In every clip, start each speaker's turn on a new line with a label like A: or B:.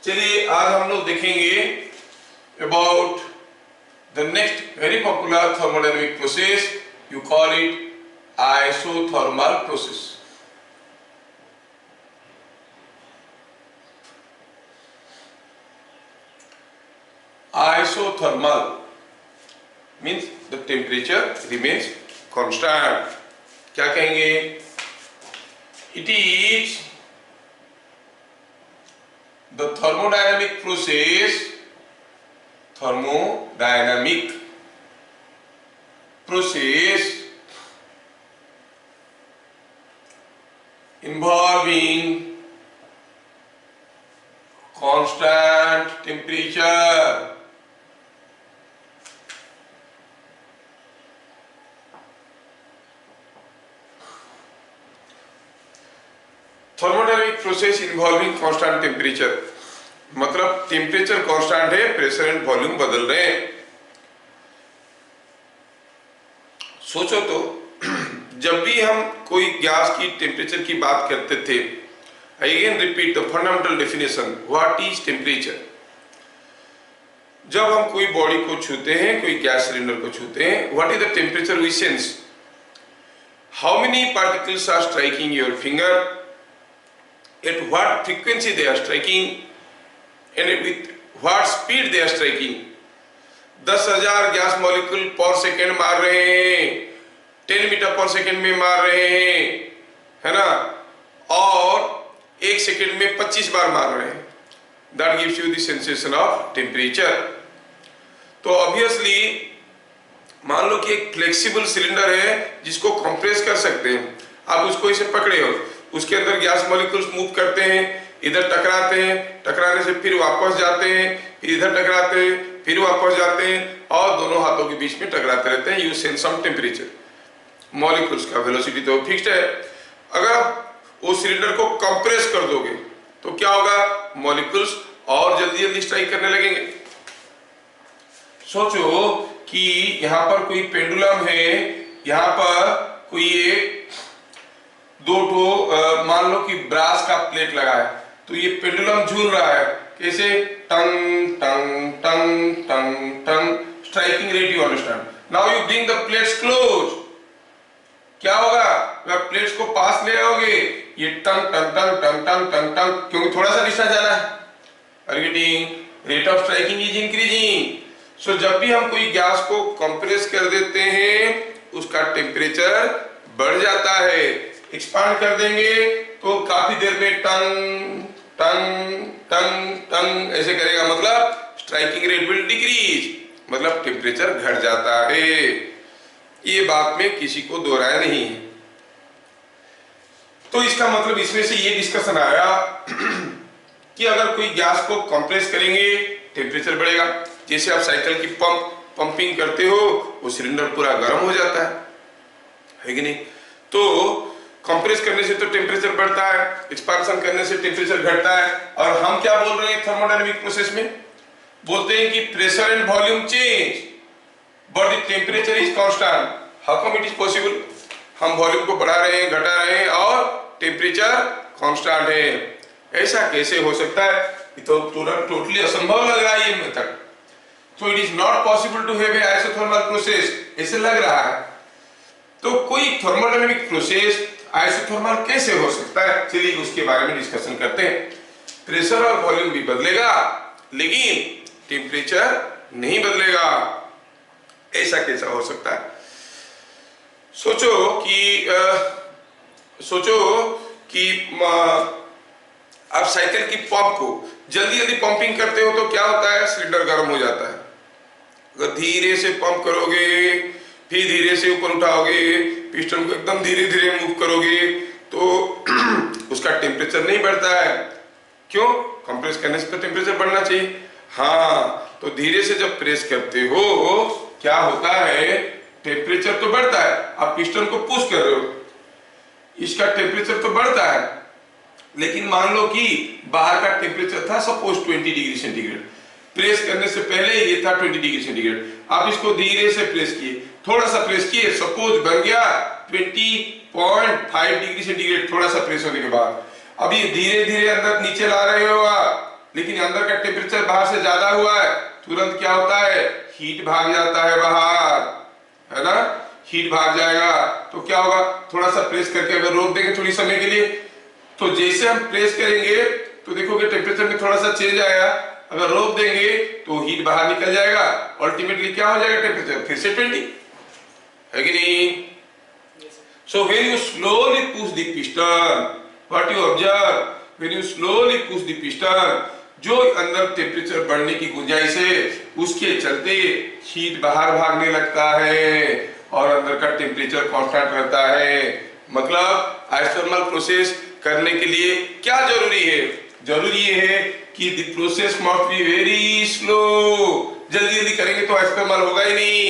A: चलिए आज हम लोग देखेंगे about the next very popular thermodynamic process. You call it isothermal process. Isothermal means the temperature remains constant. क्या कहेंगे? It is the thermodynamic process involving constant temperature. Thermodynamic process involving constant temperature मतलब temperature constant है, pressure and volume बदल रहे हैं. सोचो तो जब भी हम कोई गैस की टेम्परेचर की बात करते थे, again repeat the fundamental definition, what is temperature. जब हम कोई बॉडी को छूते हैं, कोई गैस सिलेंडर को छूते हैं, what is the temperature we sense. How many particles are striking your finger, at what frequency they are striking and with what speed they are striking. 10,000 gas molecule पर second मार रहे हैं, 10 metre पर second में मार रहे हैं, है ना, और 1 सेकेंड में 25 बार मार रहे हैं. That gives you the sensation of temperature. तो ऑब्वियसली मान लो कि एक फ्लेक्सिबल सिलेंडर है जिसको कंप्रेस कर सकते हैं. आप उसको इसे पकड़े हो, उसके अंदर गैस मॉलिक्यूल्स मूव करते हैं, इधर टकराते हैं, टकराने से फिर वापस जाते हैं, फिर इधर टकराते हैं, फिर वापस जाते हैं और दोनों हाथों के बीच में टकराते रहते हैं. You sense some temperature. Molecules का वेलोसिटी तो फिक्स्ड है. अगर आप वो सिलेंडर को कंप्रेस कर दोगे तो क्या होगा, मॉलिक्यूल्स और जल्दी जल्दी स्ट्राइक करने लगेंगे. सोचो कि यहाँ पर कोई पेंडुलम है, यहाँ पर कोई एक दो मान लो कि ब्रास का प्लेट लगा है, तो ये पेंडुलम झूल रहा है. कैसे? टंग टंग टंग टंग टंग, striking rate. You understand. Now you bring the plates close. क्या होगा, अगर प्लेट्स को पास ले आओगे, ये टंग टंग टंग टंग टंग टंग टंग, क्योंकि थोड़ा सा डिस्टेंस जाना है. Are you getting? Rate of striking is increasing. So जब भी हम कोई गैस को कंप्रेस कर देते हैं, उसका टेम्परेचर बढ़ जाता है. एक्सपांड कर देंगे तो काफी देर में टंग टंग टंग टंग ऐसे करेगा, मतलब स्ट्राइकिंग रेट विल डिक्रीज, मतलब टेम्परेचर घट जाता है. ये बात में किसी को दो राय नहीं है. तो इसका मतलब इसमें से ये डिस्कशन आया कि अगर कोई गैस को कंप्रेस करेंगे टेम्परेचर बढ़ेगा. जैसे आप साइकिल की पंपिंग करते हो, वो सिलेंडर पूरा गर्म हो जाता है कि नहीं. तो कंप्रेस करने से तो टेम्परेचर बढ़ता है, एक्सपांशन करने से टेम्परेचर घटता है. और हम क्या बोल रहे हैं थर्मोडायनेमिक प्रोसेस में? बोलते हैं कि pressure and volume change but the temperature is constant. How come it is possible? हम वॉल्यूम को बढ़ा रहे हैं, घटा रहे हैं और टेम्परेचर कांस्टेंट है. ऐसा कैसे हो सकता है? ये तो टोटली असंभव लग रहा है ये method. So it is not possible to have a isothermal process, ऐसे लग रहा है. तो कोई थर्मोडायनेमिक प्रोसेस आइसोथर्मल कैसे हो सकता है? चलिए उसके बारे में डिस्कशन करते हैं. प्रेशर और वॉल्यूम भी बदलेगा लेकिन टेम्परेचर नहीं बदलेगा. ऐसा कैसा हो सकता है? सोचो कि आप साइकिल की पंप को जल्दी जल्दी पंपिंग करते हो तो क्या होता है, सिलेंडर गर्म हो जाता है. अगर धीरे से पंप करोगे, फिर धीरे से ऊपर उठाओगे, पिस्टन को एकदम धीरे धीरे मूव करोगे तो उसका टेम्परेचर नहीं बढ़ता है. क्यों? कंप्रेस करने से तो टेम्परेचर बढ़ना चाहिए. हाँ, तो धीरे से जब प्रेस करते हो क्या होता है, टेम्परेचर तो बढ़ता है. आप पिस्टन को पुश कर रहे हो, इसका टेम्परेचर तो बढ़ता है, लेकिन मान लो कि बाहर का टेम्परेचर था सपोज 20 डिग्री सेंटीग्रेड, प्रेस करने से पहले ये था 20 डिग्री सेंटीग्रेड. आप इसको धीरे से प्रेस किए, थोड़ा सा प्रेस किए, सपोज बन गया 20.5 डिग्री सेंटीग्रेड. थोड़ा सा प्रेस होने के बाद अब ये धीरे धीरे अंदर नीचे ला रहे हो आप, लेकिन अंदर का टेम्परेचर बाहर से ज्यादा हुआ है, तुरंत क्या होता है, हीट भाग जाता है बाहर, है ना, हीट भाग जाएगा। तो क्या होगा, थोड़ा सा प्रेस करके अगर रोक देंगे थोड़ी समय के लिए, तो जैसे हम प्रेस करेंगे तो देखोगे टेम्परेचर में थोड़ा सा चेंज आएगा, अगर रोक देंगे तो हीट बाहर निकल जाएगा, अल्टीमेटली क्या हो जाएगा, टेम्परेचर फिर से 20, है कि नहीं। So when you slowly push the piston, what you observe, when you slowly push the piston, जो अंदर टेम्परेचर बढ़ने की गुंजाइश है उसके चलते हीट बाहर भागने लगता है और अंदर का टेम्परेचर कांस्टेंट रहता है। मतलब आइसोथर्मल प्रोसेस करने के लिए क्या जरूरी है, जरूरी है कि the process must be very slow, जल्दी जल्दी करेंगे तो आइसोथर्मल होगा ही नहीं।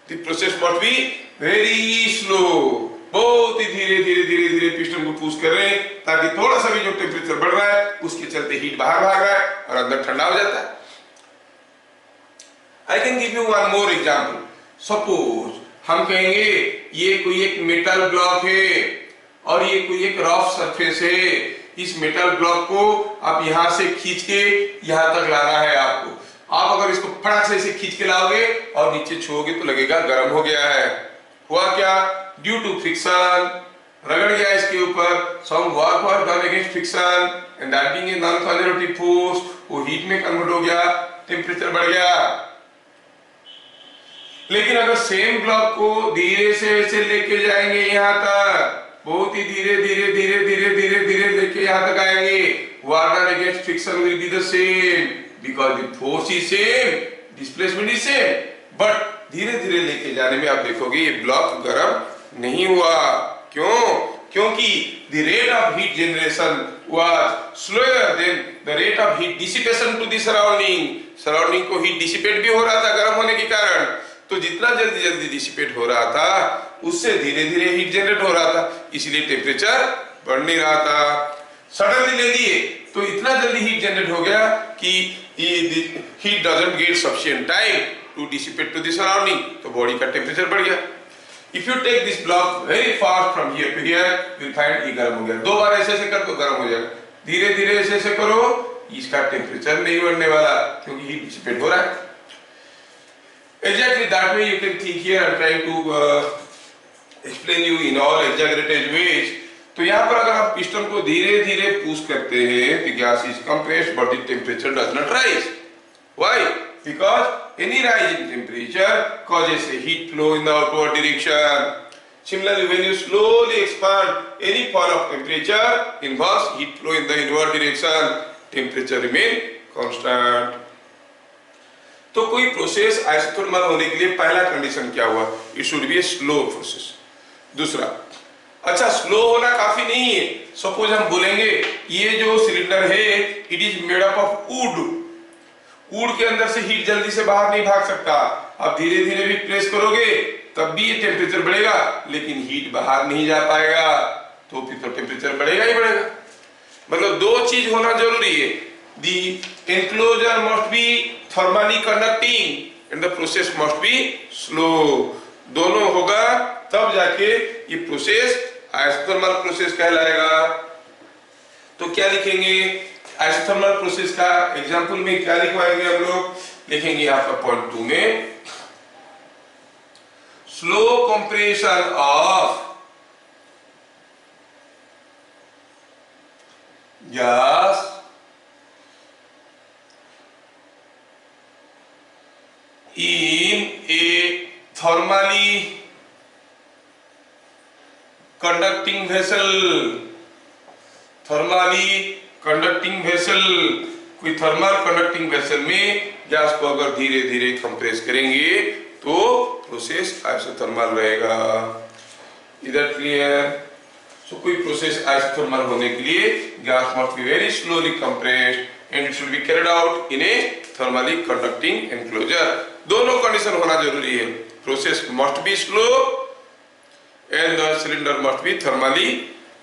A: The process must be very slow, बहुत ही धीरे धीरे धीरे धीरे पिस्टन को पुश कर रहे हैं ताकि थोड़ा सा भी जो टेम्परेचर बढ़ रहा है उसके चलते हीट बाहर भाग रहा है और अंदर ठंडा हो जाता है। I can give you one more example. Suppose हम कहेंगे ये कोई एक मेटल ब्लॉक है और ये कोई एक रफ सरफेस है, इस मेटल ब्लॉक को आप यहां से खींच के यहां तक लाना है आपको। आप अगर इसको फटाक से इसे खींच के लाओगे और नीचे छोड़ोगे तो लगेगा गर्म हो गया है। हुआ क्या, ड्यू टू फ्रिक्शन, रगड़ गया इसके ऊपर, some work was done against friction and that being a non conservative force, वो हीट में कन्वर्ट हो गया, टेम्परेचर बढ़ गया। लेकिन अगर सेम ब्लॉक को धीरे से ऐसे लेके जाएंगे यहां तक, बहुत ही धीरे धीरे धीरे धीरे धीरे धीरे लेके यहां तक आएंगे, work done against friction will be the same because the force is same, displacement is same, but धीरे धीरे लेके जाने में आप देखोगे ये ब्लॉक गर्म नहीं हुआ। क्यों, क्योंकि the rate of heat generation was slower than the rate of heat dissipation to the surrounding. Surrounding को हीट डिसिपेट भी हो रहा था गर्म होने के कारण, तो जितना जल्दी जल्दी डिसिपेट हो रहा था उससे धीरे धीरे हीट जनरेट हो रहा था, इसलिए टेम्परेचर बढ़ नहीं रहा था। सडनली ले लिए तो इतना जल्दी हीट जनरेट हो गया कि heat doesn't get sufficient time to dissipate to the surrounding, तो बॉडी का टेम्परेचर बढ़ गया। If you take this block very fast from here to here you will find ये गर्म हो गया। दो बार ऐसे ऐसे कर तो गर्म हो जाएगा, धीरे धीरे ऐसे ऐसे करो इसका टेम्परेचर नहीं बढ़ने वाला क्योंकि हीट डिसिपेट हो रहा है। Exactly that way you can think here. I'm trying to explain you in all exaggerated ways. तो यहाँ पर अगर आप पिस्टन को धीरे धीरे पुश करते हैं तो gas is compressed but the temperature does not rise. Why? Because any rise in temperature causes a heat flow in the outward direction. Similarly, when you slowly expand, any fall of temperature involves heat flow in the inward direction. Temperature remain constant. तो कोई process isothermal होने के लिए पहला condition क्या हुआ, it should B a slow process. दूसरा, अच्छा स्लो होना काफी नहीं है। सपोज हम बोलेंगे ये जो सिलेंडर है it is made up of would, would के अंदर से हीट जल्दी से बाहर नहीं भाग सकता, आप धीरे धीरे भी प्रेस करोगे तब भी ये टेम्परेचर बढ़ेगा लेकिन हीट बाहर नहीं जा पाएगा, तो फिर तो टेम्परेचर बढ़ेगा ही बढ़ेगा। मतलब दो चीज होना जरूरी है, the enclosure must be thermally conducting and the process must be slow। दोनों होगा तब जाके ये प्रोसेस आइसोथर्मल प्रोसेस कहलाएगा। तो क्या लिखेंगे आइसोथर्मल प्रोसेस का एग्जांपल में, क्या लिखवाएंगे हम लोग, लिखेंगे यहाँ पर पॉइंट 2 में slow compression of gas in a thermally conducting vessel। Thermally conducting vessel, कोई थर्मल कंडक्टिंग वेसल में गैस को अगर धीरे धीरे कंप्रेस करेंगे तो प्रोसेस आइसोथर्मल रहेगा। इधर क्लियर? सो कोई प्रोसेस आइसोथर्मल होने के लिए gas must be very slowly compressed and it should be carried out in a thermally conducting enclosure. दोनों कंडीशन होना जरूरी है, process must be slow and the cylinder must be thermally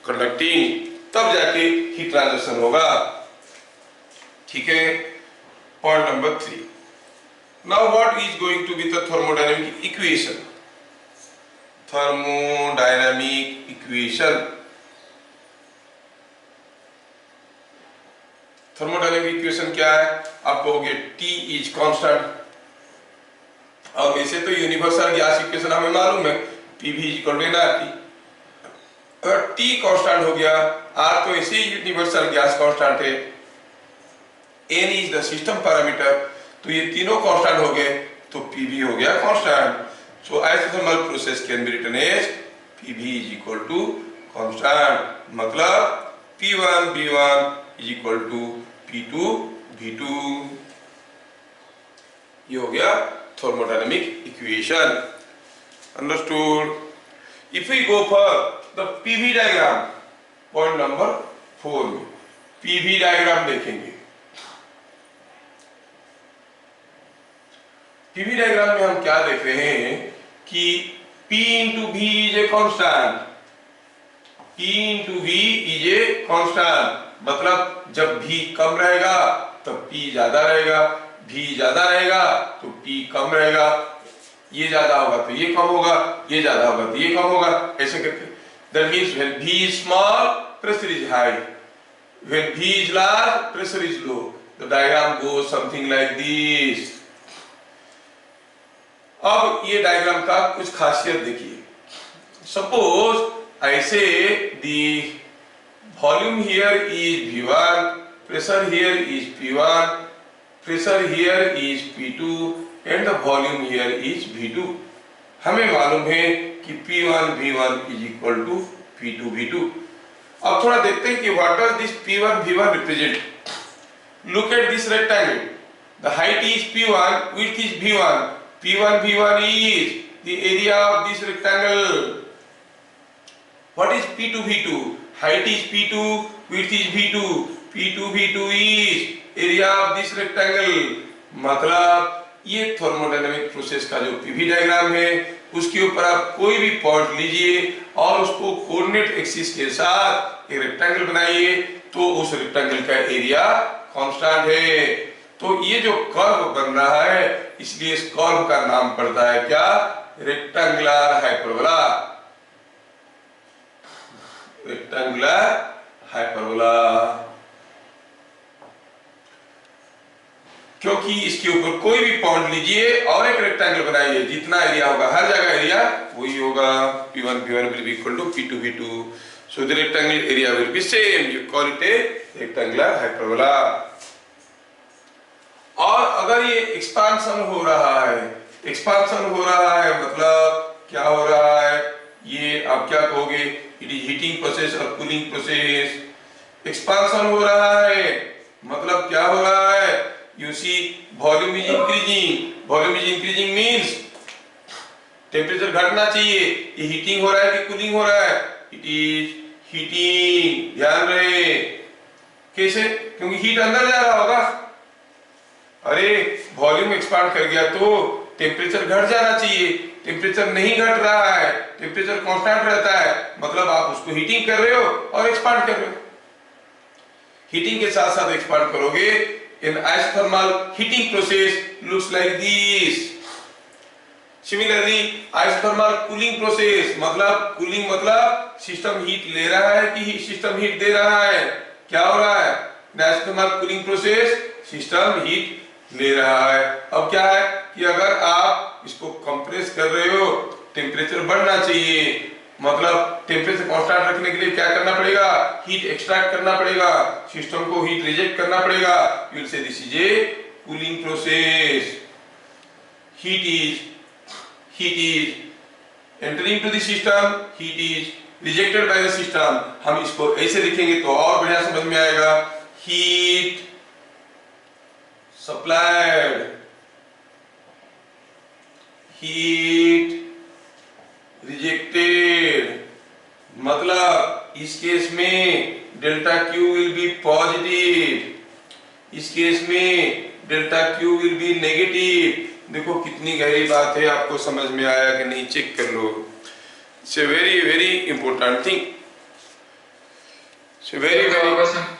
A: conducting, तब जाके heat transition होगा। ठीक है, point number 3। Now what is going to be the thermodynamic equation? Thermodynamic equation, thermodynamic equation क्या है? आप कहोगे T इज कांस्टेंट, और वैसे तो यूनिवर्सल गैस इक्वेशन हमें मालूम है, PV इक्वल टू nRT। अगर T कांस्टेंट हो गया, R तो इसी यूनिवर्सल गैस कांस्टेंट है, N is the system parameter, तो ये तीनों कांस्टेंट हो गए, तो PV हो गया constant. So isothermal process can be written as PV is equal to constant, मतलब P1 V1 is equal to P2 V2। ये हो गया thermodynamic equation. Understood? If we go for the PV diagram, point number 4 में PV diagram देखेंगे। PV diagram में हम क्या देख रहे हैं कि P into V is a constant, P into V is a constant, मतलब जब V कम रहेगा तब P ज्यादा रहेगा, V ज्यादा रहेगा तो P कम रहेगा, ये ज्यादा होगा तो ये कम होगा, ये ज्यादा होगा तो ये कम होगा, ऐसे करके। That means when V is small, pressure is high, when V is large, pressure is low. The diagram goes something like this. अब ये डायग्राम का कुछ खासियत देखिए। Suppose ऐसे the volume here is V1, pressure here is P1, pressure here is P2 and the volume here is V2। हमें मालूम है कि P1 V1 is equal to P2 V2। अब थोड़ा देखते हैं कि what does this P1 V1 represent? Look at this rectangle. The height is P1, width is V1. P1 V1 is the area of this rectangle. What is P2 V2? Height is P2, width is V2. P2 V2 is area of this rectangle। मतलब ये thermodynamic process का जो PV diagram है, उसके ऊपर आप कोई भी पॉइंट लीजिए और उसको कोऑर्डिनेट एक्सिस के साथ एक रेक्टेंगल बनाइए, तो उस रेक्टेंगल का एरिया कांस्टेंट है। तो ये जो कर्व बन रहा है, इसलिए इस कर्व का नाम पड़ता है क्या? Rectangular hyperbola. रेक्टेंगुलर हाइपरबोला, क्योंकि इसके ऊपर कोई भी पॉइंट लीजिए और एक रेक्टेंगल बनाइए, जितना एरिया होगा हर जगह एरिया वही होगा। P1 V1 will be equal to P2 V2, so the rectangle area will be same, you call it a rectangular hyperbola। और अगर ये एक्सपांशन हो रहा है, एक्सपांशन हो रहा है मतलब क्या हो रहा है, ये आप क्या कहोगे? इट इज हीटिंग प्रोसेस और कूलिंग प्रोसेस। एक्सपांशन हो रहा है मतलब क्या हो रहा है? You see, volume is increasing. Volume is increasing means temperature घटना चाहिए। ये हीटिंग हो रहा है कि कूलिंग हो रहा है? It is heating. ध्यान रहे कैसे? क्योंकि हीट अंदर जा रहा होगा। अरे वॉल्यूम एक्सपांड कर गया तो टेम्परेचर घट जाना चाहिए, टेम्परेचर नहीं घट रहा है, टेम्परेचर कांस्टेंट रहता है, मतलब आप उसको हीटिंग कर रहे हो और एक्सपांड कर रहे हो। हीटिंग के साथ साथ एक्सपांड करोगे। In isothermal heating process looks like this. Similarly, isothermal cooling process मतलब कूलिंग मतलब सिस्टम हीट ले रहा है कि सिस्टम हीट दे रहा है? क्या हो रहा है? isothermal cooling process system heat ले रहा है। अब क्या है कि अगर आप इसको कंप्रेस कर रहे हो, टेम्परेचर बढ़ना चाहिए, मतलब टेम्परेचर कांस्टेंट रखने के लिए क्या करना पड़ेगा? हीट एक्सट्रैक्ट करना पड़ेगा, सिस्टम को हीट रिजेक्ट करना पड़ेगा। You will say this is a cooling process. Heat is entering to the system, heat is rejected by the system. हम इसको ऐसे लिखेंगे तो और बढ़िया समझ में आएगा। हीट सप्लाइड, हीट रिजेक्टेड, मतलब इस केस में delta Q will be positive, इस केस में delta Q will be negative. देखो कितनी गहरी बात है, आपको समझ में आया कि नहीं? चेक कर लो। It's a very very important thing, it's very very.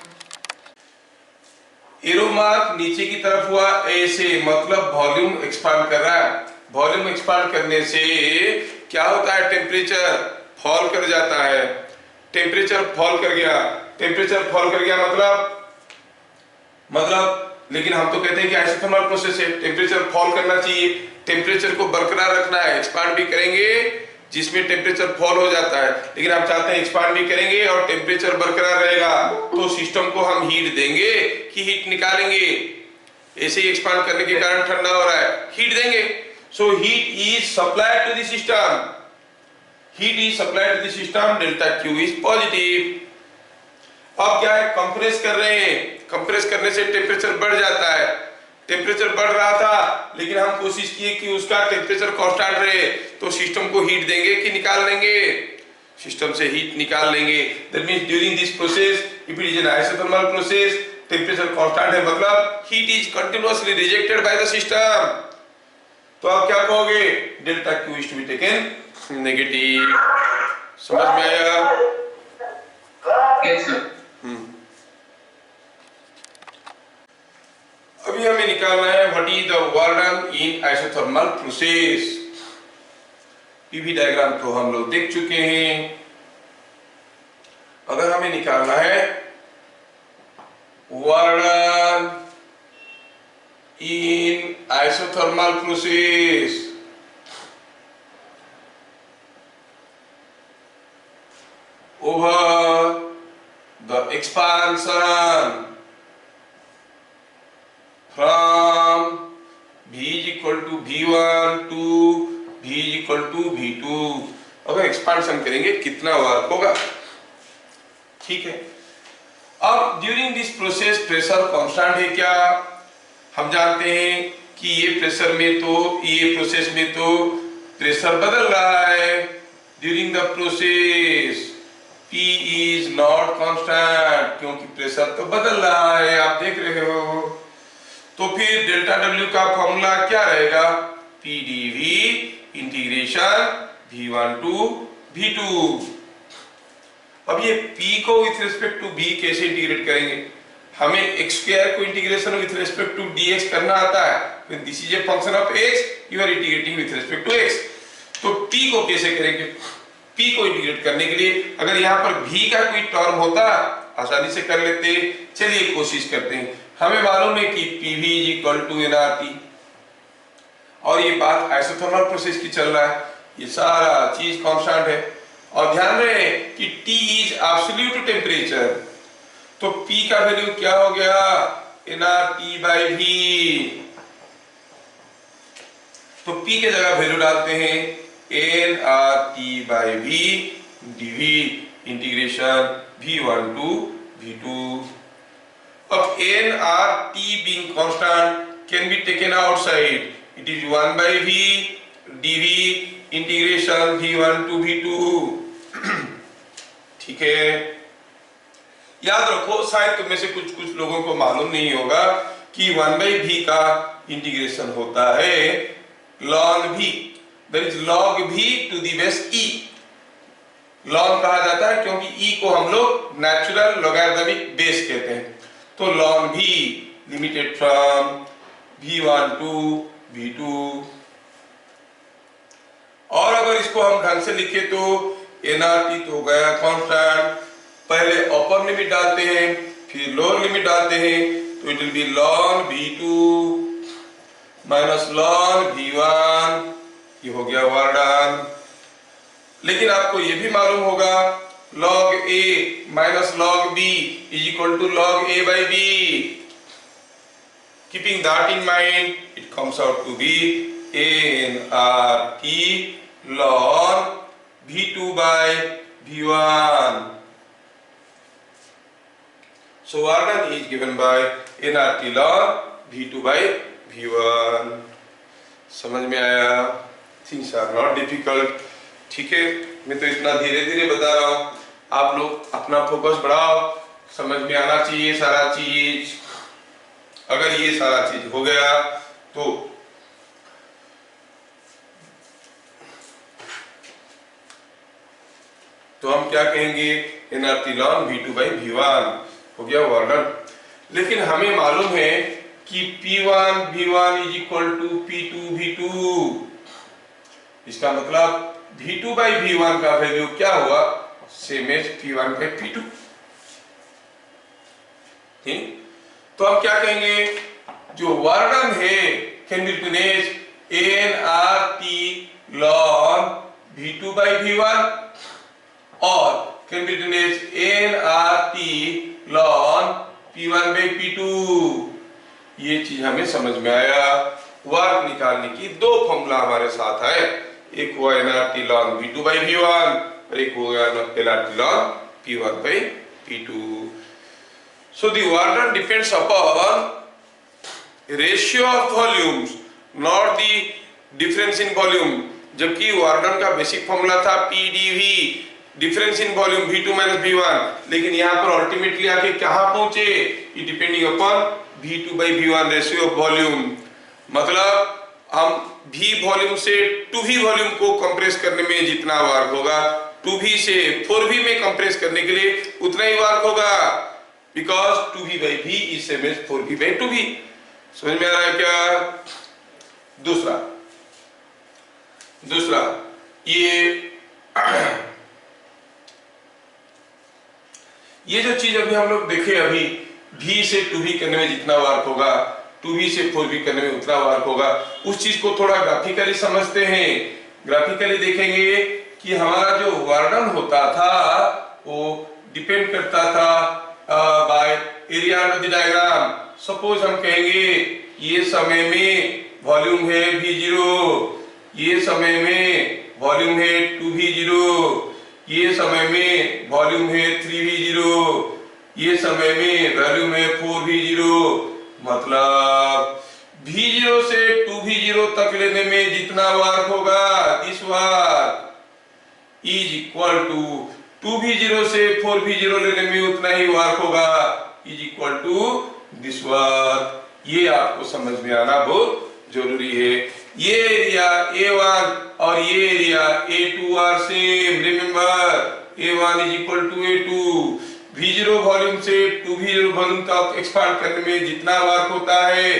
A: Arrow mark नीचे की तरफ हुआ ऐसे, मतलब वॉल्यूम एक्सपांड कर रहा है। वॉल्यूम एक्सपांड करने से क्या होता है? टेम्परेचर फॉल कर जाता है। टेम्परेचर फॉल कर गया, टेम्परेचर फॉल कर गया मतलब मतलब, लेकिन हम तो कहते हैं कि आइसोथर्मल प्रोसेस है, टेम्परेचर फॉल करना चाहिए, टेम्परेचर को बरकरार रखना है, एक्सपांड भी करेंगे जिसमें टेम्परेचर फॉल हो जाता है, लेकिन आप चाहते हैं एक्सपांड भी करेंगे और टेम्परेचर बरकरार रहेगा, तो सिस्टम को हम हीट देंगे कि हीट निकालेंगे? ऐसे ही एक्सपांड करने के कारण ठंडा हो रहा है, हीट देंगे। So heat is supplied to the system, heat is supplied to the system, delta Q is positive. अब क्या है, कंप्रेस कर रहे हैं, कंप्रेस करने से टेम्परेचर बढ़ जाता है, टेम्परेचर बढ़ रहा था लेकिन हम कोशिश किए कि उसका टेम्परेचर कांस्टेंट रहे, तो सिस्टम को हीट देंगे कि निकाल लेंगे? सिस्टम से हीट निकाल लेंगे। That means during this process, if it is an isothermal process, temperature constant है, मतलब heat is continuously rejected by the system. तो आप क्या कहोगे? Delta Q is to be taken negative. समझ में आया?
B: Yes sir.
A: अभी हमें निकालना है what is the work done in isothermal process. PV diagram तो हम लोग देख चुके हैं। अगर हमें निकालना है work done in isothermal process, over the expansion from V is equal to V1 to V is equal to V2। अगर एक्सपांशन करेंगे कितना वर्क होगा? ठीक है। अब during this process pressure constant है क्या? हम जानते हैं कि ये प्रेशर में तो, ये प्रोसेस में तो प्रेशर बदल रहा है। During the process P is not constant, क्योंकि प्रेशर तो बदल रहा है, आप देख रहे हो। तो फिर डेल्टा W का फॉर्मूला क्या रहेगा? PdV integration V1 to V2। अब ये P को विथ रिस्पेक्ट टू B कैसे इंटीग्रेट करेंगे? हमें x स्क्वायर को integration with respect to dx करना आता है। When this is a function of x, you are integrating with respect to x। तो P को कैसे करेंगे? P को इंटीग्रेट करने के लिए अगर यहाँ पर V का कोई टर्म होता आसानी से कर लेते। चलिए कोशिश करते हैं। हमें मालूम है कि PV is equal to nRT, और ये बात आइसोथर्मल प्रोसेस की चल रहा है, ये सारा चीज कांस्टेंट है। और ध्यान रहे कि T इज एब्सोल्यूट टेम्परेचर, तो P का वैल्यू क्या हो गया? nRT by V। तो P के जगह वैल्यू डालते हैं nRT by V dV integration V1 to V2। अब nRT being constant can be taken outside, it is 1 by V dV integration V1 to V2। ठीक है, याद रखो, शायद तुम में से कुछ लोगों को मालूम नहीं होगा कि 1 by V का इंटीग्रेशन होता है ln V। There is log V to the base E। log कहा जाता है क्योंकि E को हम लोग नेचुरल लॉगरिथमिक बेस कहते हैं। तो log V limited from V1 to V2। और अगर इसको हम ढंग से लिखे तो nRT तो हो गया कांस्टेंट, पहले अपर लिमिट डालते हैं फिर लोअर लिमिट डालते हैं, तो it will be ln V2 minus ln V1। ये हो गया वर्क डन। लेकिन आपको ये भी मालूम होगा log A minus log B is equal to log A by B। Keeping that in mind, it comes out to be nRT ln V2 by V1। So work done is given by nRT ln V2 by V1। समझ में आया? Things are not difficult। ठीक है, मैं तो इतना धीरे धीरे बता रहा हूँ, आप लोग अपना फोकस बढ़ाओ, समझ में आना चाहिए सारा चीज। अगर ये सारा चीज हो गया तो हम क्या कहेंगे? nRT ln V2 by V1 हो गया वर्क डन। लेकिन हमें मालूम है कि P1 V1 is equal to P2 V2। इसका मतलब V2 by V1 का वैल्यू क्या हुआ? Same as P1 by P2। तो हम क्या कहेंगे, जो वर्णन है can be written as nRT ln V2 by V1 और can be written as nRT ln P1 by P2। ये चीज हमें समझ में आया। वर्क निकालने की दो फॉर्मूला हमारे साथ है, एक हुआ nRT ln V2 by V1 और एक हुआ nRT ln P1 by P2। So the work depends upon ratio of volumes, not the difference in volume। जबकि वार्डन का बेसिक फॉर्मूला था PdV, difference in volume V2 minus V1, लेकिन यहाँ पर ultimately आके कहाँ पहुंचे, ये depending upon V2 by V1 ratio of volume. मतलब हम V वॉल्यूम से 2V वॉल्यूम को कंप्रेस करने में जितना वर्क होगा, 2V से 4V में कंप्रेस करने के लिए उतना ही वर्क होगा, because 2V by V is same as 4V by 2V। समझ में आ रहा है क्या? दूसरा ये जो चीज अभी हम लोग देखे, अभी V से 2V करने में जितना वर्क होगा, 2V से 4V करने में उतना वर्क होगा, उस चीज को थोड़ा ग्राफिकली समझते हैं। ग्राफिकली देखेंगे कि हमारा जो वर्णन होता था वो डिपेंड करता था by area under the diagram. Suppose हम कहेंगे ये समय में वॉल्यूम है V0, ये समय में वॉल्यूम है 2V0, ये समय में वॉल्यूम है 3V0, ये समय में वॉल्यूम है 4V0। मतलब V0 से 2V0 तक लेने में जितना वर्क होगा, this work is equal to 2V0 से 4V0 लेने में उतना ही वर्क होगा, is equal to this work. ये आपको समझ में आना बहुत जरूरी है। ये एरिया A1 और ये area A2 are same. Remember A1 is equal to A2। V0 volume से 2V0 वॉल्यूम तक एक्सपांड करने में जितना वर्क होता है,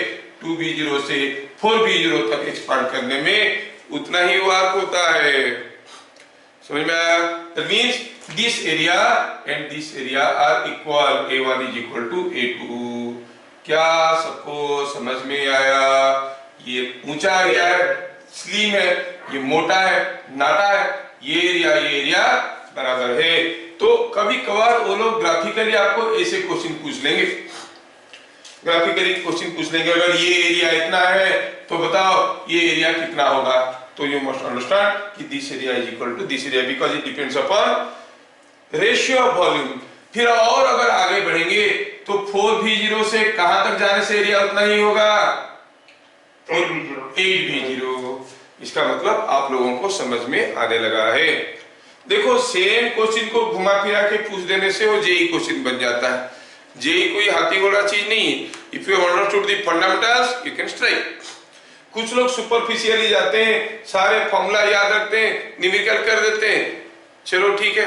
A: 2V0 से 4V0 तक एक्सपांड करने में उतना ही वर्क होता है। समझ में आया? That means this area and this area are equal. A1 is equal to A2। क्या सबको समझ में आया? ये ऊंचा एरिया है, स्लिम है, ये मोटा है, नाटा है, ये एरिया बराबर है। तो कभी कभार वो लोग ग्राफिकली आपको ऐसे क्वेश्चन पूछ लेंगे, ग्राफिकली क्वेश्चन पूछ लेंगे, अगर ये एरिया इतना है तो बताओ ये एरिया कितना होगा। तो यू मस्ट अंडरस्टैंड कि this area is equal to this area, because it depends upon ratio of volume. फिर और अगर आगे बढ़ेंगे तो 4V0 से कहां तक जाने से एरिया उतना ही होगा, 8V0। इसका मतलब आप लोगों को समझ में आने लगा है। देखो सेम क्वेश्चन को घुमा फिरा के पूछ देने से वो जेई क्वेश्चन बन जाता है। जेई कोई हाथी घोड़ा चीज नहीं है। If you understood the fundamentals you can strike. कुछ लोग सुपरफिशियली जाते हैं, सारे फॉर्मूला याद रखते हैं, न्यूमेरिकल कर देते हैं, चलो ठीक है,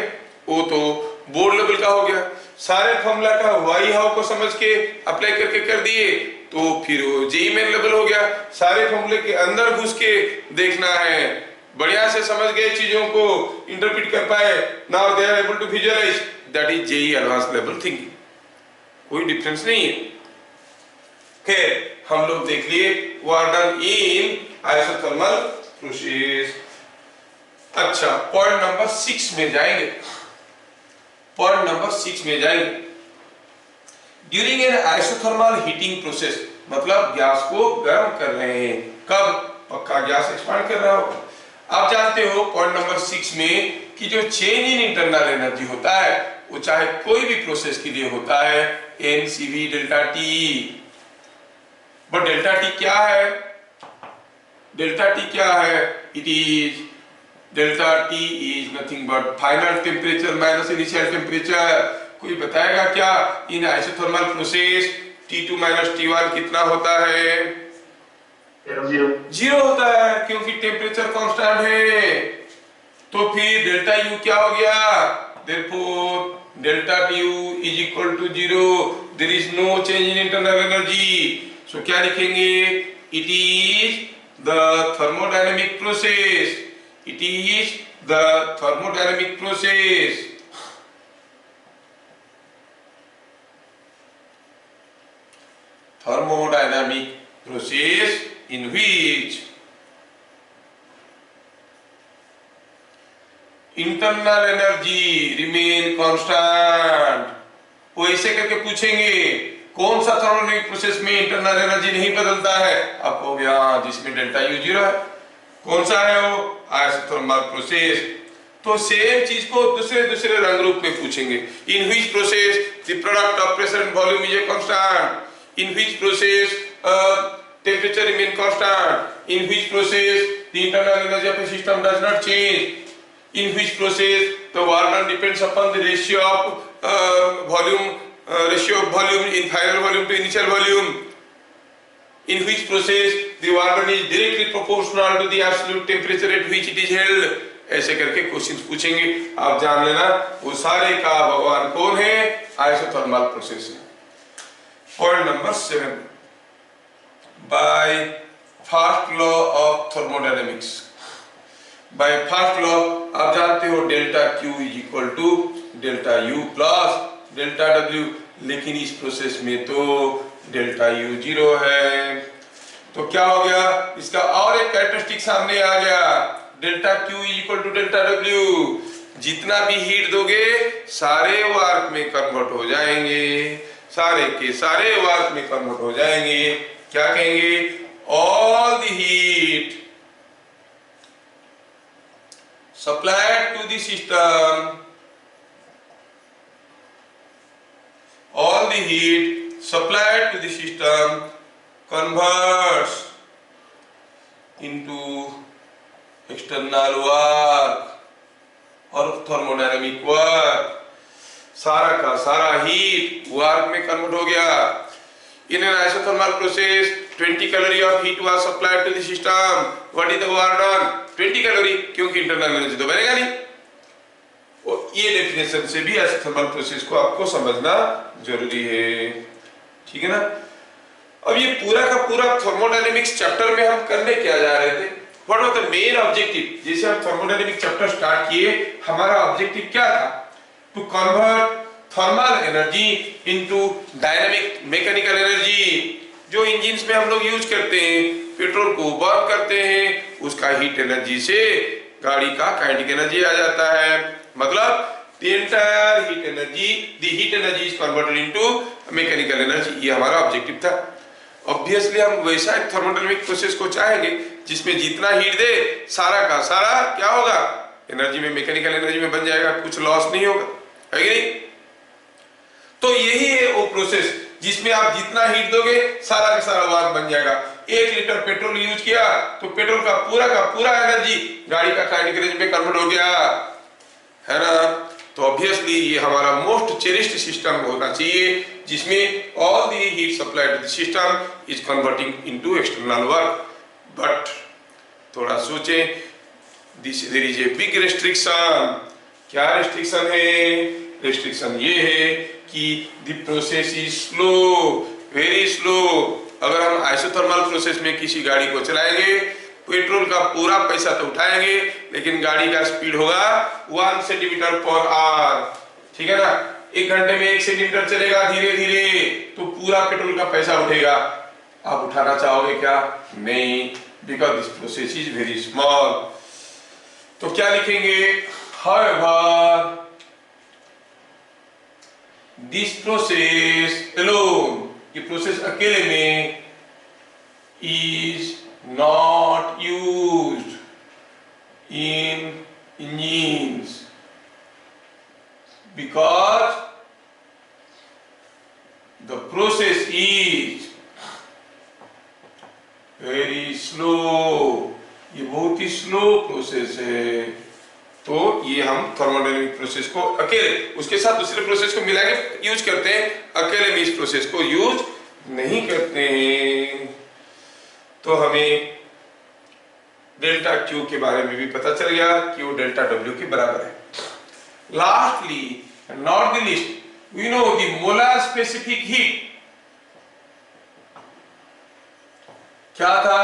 A: वो तो बोर्ड लेवल का हो गया। सारे फॉर्मूला का वाई हाउ को समझ के अप्लाई करके कर दिए तो फिर वो जेई मेन लेवल हो गया। सारे फॉर्मूले के अंदर घुस के देखना है, बढ़िया से समझ गए, चीजों को इंटरप्रेट कर पाए, now they are able to visualize, that is JEE advance level thinking. कोई डिफरेंस नहीं है। खैर हम लोग देख लिए वर्डन इन आइसोथर्मल प्रोसेस। अच्छा पॉइंट नंबर 6 में जाएंगे। पॉइंट नंबर 6 में जाएंगे। During an isothermal heating process, मतलब गैस को गर्म कर रहे हैं। कब? पक्का गैस एक्सपांड कर रहा हो। आप जानते हो पॉइंट नंबर 6 में कि जो चेंज इन इंटरनल एनर्जी होता है वो चाहे कोई भी प्रोसेस के लिए होता है NCV delta T. But delta T क्या है? डेल्टा टी क्या है? It is delta T is nothing but final temperature minus initial temperature. कोई बताएगा क्या इन isothermal process T2 minus T1 कितना होता है? 0 होता है, क्योंकि टेम्परेचर कांस्टेंट है। तो फिर डेल्टा U क्या हो गया? Therefore delta TU is equal to 0. There is no change in internal energy. So क्या लिखेंगे? It is the thermodynamic process. It is the thermodynamic process. thermodynamic process in which internal energy remain constant। वो ऐसे करके पूछेंगे कौन सा thermodynamic process में internal energy नहीं बदलता है, आपको हो गया जिसमें डेल्टा यू जीरो है। कौन सा है वो? Isothermal process. तो सेम चीज को दूसरे दूसरे रंग रूप में पूछेंगे। In which process the product of pressure and volume is a constant, in which process temperature remain constant, in which process the internal energy of the system does not change, in which process the work done depends upon the ratio of volume in final volume to initial volume, in which process the work done is directly proportional to the absolute temperature at which it is held। ऐसे करके questions पूछेंगे, आप जान लेना वो सारे का भगवान कौन है? आइसोथर्मल प्रोसेस है। Point number 7, by first law of thermodynamics. By first law आप जानते हो delta Q is equal to delta U plus delta W, लेकिन इस प्रोसेस में तो डेल्टा U जीरो है। तो क्या हो गया? इसका और एक कैरेक्टरिस्टिक सामने आ गया, delta Q is equal to delta W। जितना भी हीट दोगे सारे वर्क में कन्वर्ट हो जाएंगे, सारे के सारे वर्क में कन्वर्ट हो जाएंगे। क्या कहेंगे? All the heat supplied to the system, all the heat supplied to the system converts into external work और thermodynamic work। सारा का सारा हीट वर्क में कन्वर्ट हो गया। In an isothermal process 20 calorie of heat was supplied to the system, what is the work done? 20 calorie, क्योंकि internal energy तो बनेगा नहीं। और ये डेफिनेशन से भी आइसोथर्मल प्रोसेस को आपको समझना जरूरी है, ठीक है ना। अब ये पूरा का पूरा थर्मोडायनेमिक्स चैप्टर में हम करने क्या जा रहे थे? What was the main objective? जैसे हम थर्मोडायनेमिक चैप्टर स्टार्ट किए, हमारा ऑब्जेक्टिव क्या था? To convert thermal energy into dynamic mechanical energy. जो इंजिन्स में हम लोग यूज करते हैं, पेट्रोल को बर्न करते हैं, उसका हीट एनर्जी से गाड़ी का काइनेटिक एनर्जी आ जाता है। मतलब the entire heat energy is converted into mechanical energy। ये हमारा ऑब्जेक्टिव था। ऑब्वियसली हम वैसा एक थर्मोडायनामिक प्रोसेस को चाहेंगे जिसमें जितना हीट दे सारा का सारा क्या होगा? एनर्जी में, मैकेनिकल एनर्जी में बन जाएगा, कुछ लॉस नहीं होगा, है कि नहीं? तो यही है वो प्रोसेस जिसमें आप जितना हीट दोगे सारा का सारा वर्क बन जाएगा। 1 लीटर पेट्रोल यूज किया तो पेट्रोल का पूरा एनर्जी गाड़ी का काइनेटिक एनर्जी में कन्वर्ट हो गया, है ना। तो ऑब्वियसली ये हमारा मोस्ट चेरिश्ड सिस्टम होना चाहिए जिसमें all the heat supplied to the system is converting into external work. But थोड़ा सोचें, there is a big restriction. क्या रेस्ट्रिक्शन है? रेस्ट्रिक्शन ये है कि the process is slow, very slow. अगर हम आइसोथर्मल प्रोसेस में किसी गाड़ी को चलाएंगे, पेट्रोल का पूरा पैसा तो उठाएंगे, लेकिन गाड़ी का स्पीड होगा 1 सेंटीमीटर पर आवर, ठीक है ना। 1 घंटे में 1 सेंटीमीटर चलेगा धीरे धीरे, तो पूरा पेट्रोल का पैसा उठेगा। आप उठाना चाहोगे क्या? नहीं, because this process is very small. तो क्या लिखेंगे? हाउएवर दिस प्रोसेस alone, ये प्रोसेस अकेले में is not used in engines because the process is very slow। ये बहुत ही स्लो प्रोसेस है। तो ये हम थर्मोडायनामिक प्रोसेस को अकेले, उसके साथ दूसरे प्रोसेस को मिला के यूज करते हैं, अकेले में इस प्रोसेस को यूज नहीं करते हैं। तो हमें डेल्टा Q के बारे में भी पता चल गया कि वो डेल्टा W के बराबर है। Lastly not the least, we know the molar specific heat क्या था?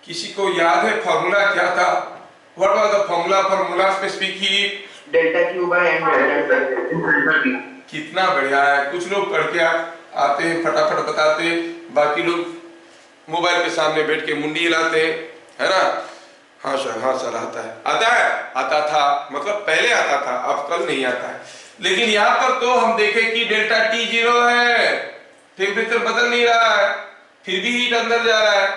A: किसी को याद है फॉर्मूला क्या था? What was the formula for molar specific heat?
B: Delta Q by m delta T।
A: कितना बढ़िया है, कुछ लोग पढ़ के आते हैं फटाफट बताते हैं, बाकी लोग मोबाइल के सामने बैठ के मुंडी हिलाते हैं, है ना। हाँ सर आता है, आता था, मतलब पहले आता था, अब कल नहीं आता है। लेकिन यहाँ पर तो हम देखें कि डेल्टा टी 0 है, टेम्परेचर बदल नहीं रहा है, फिर भी हीट अंदर जा रहा है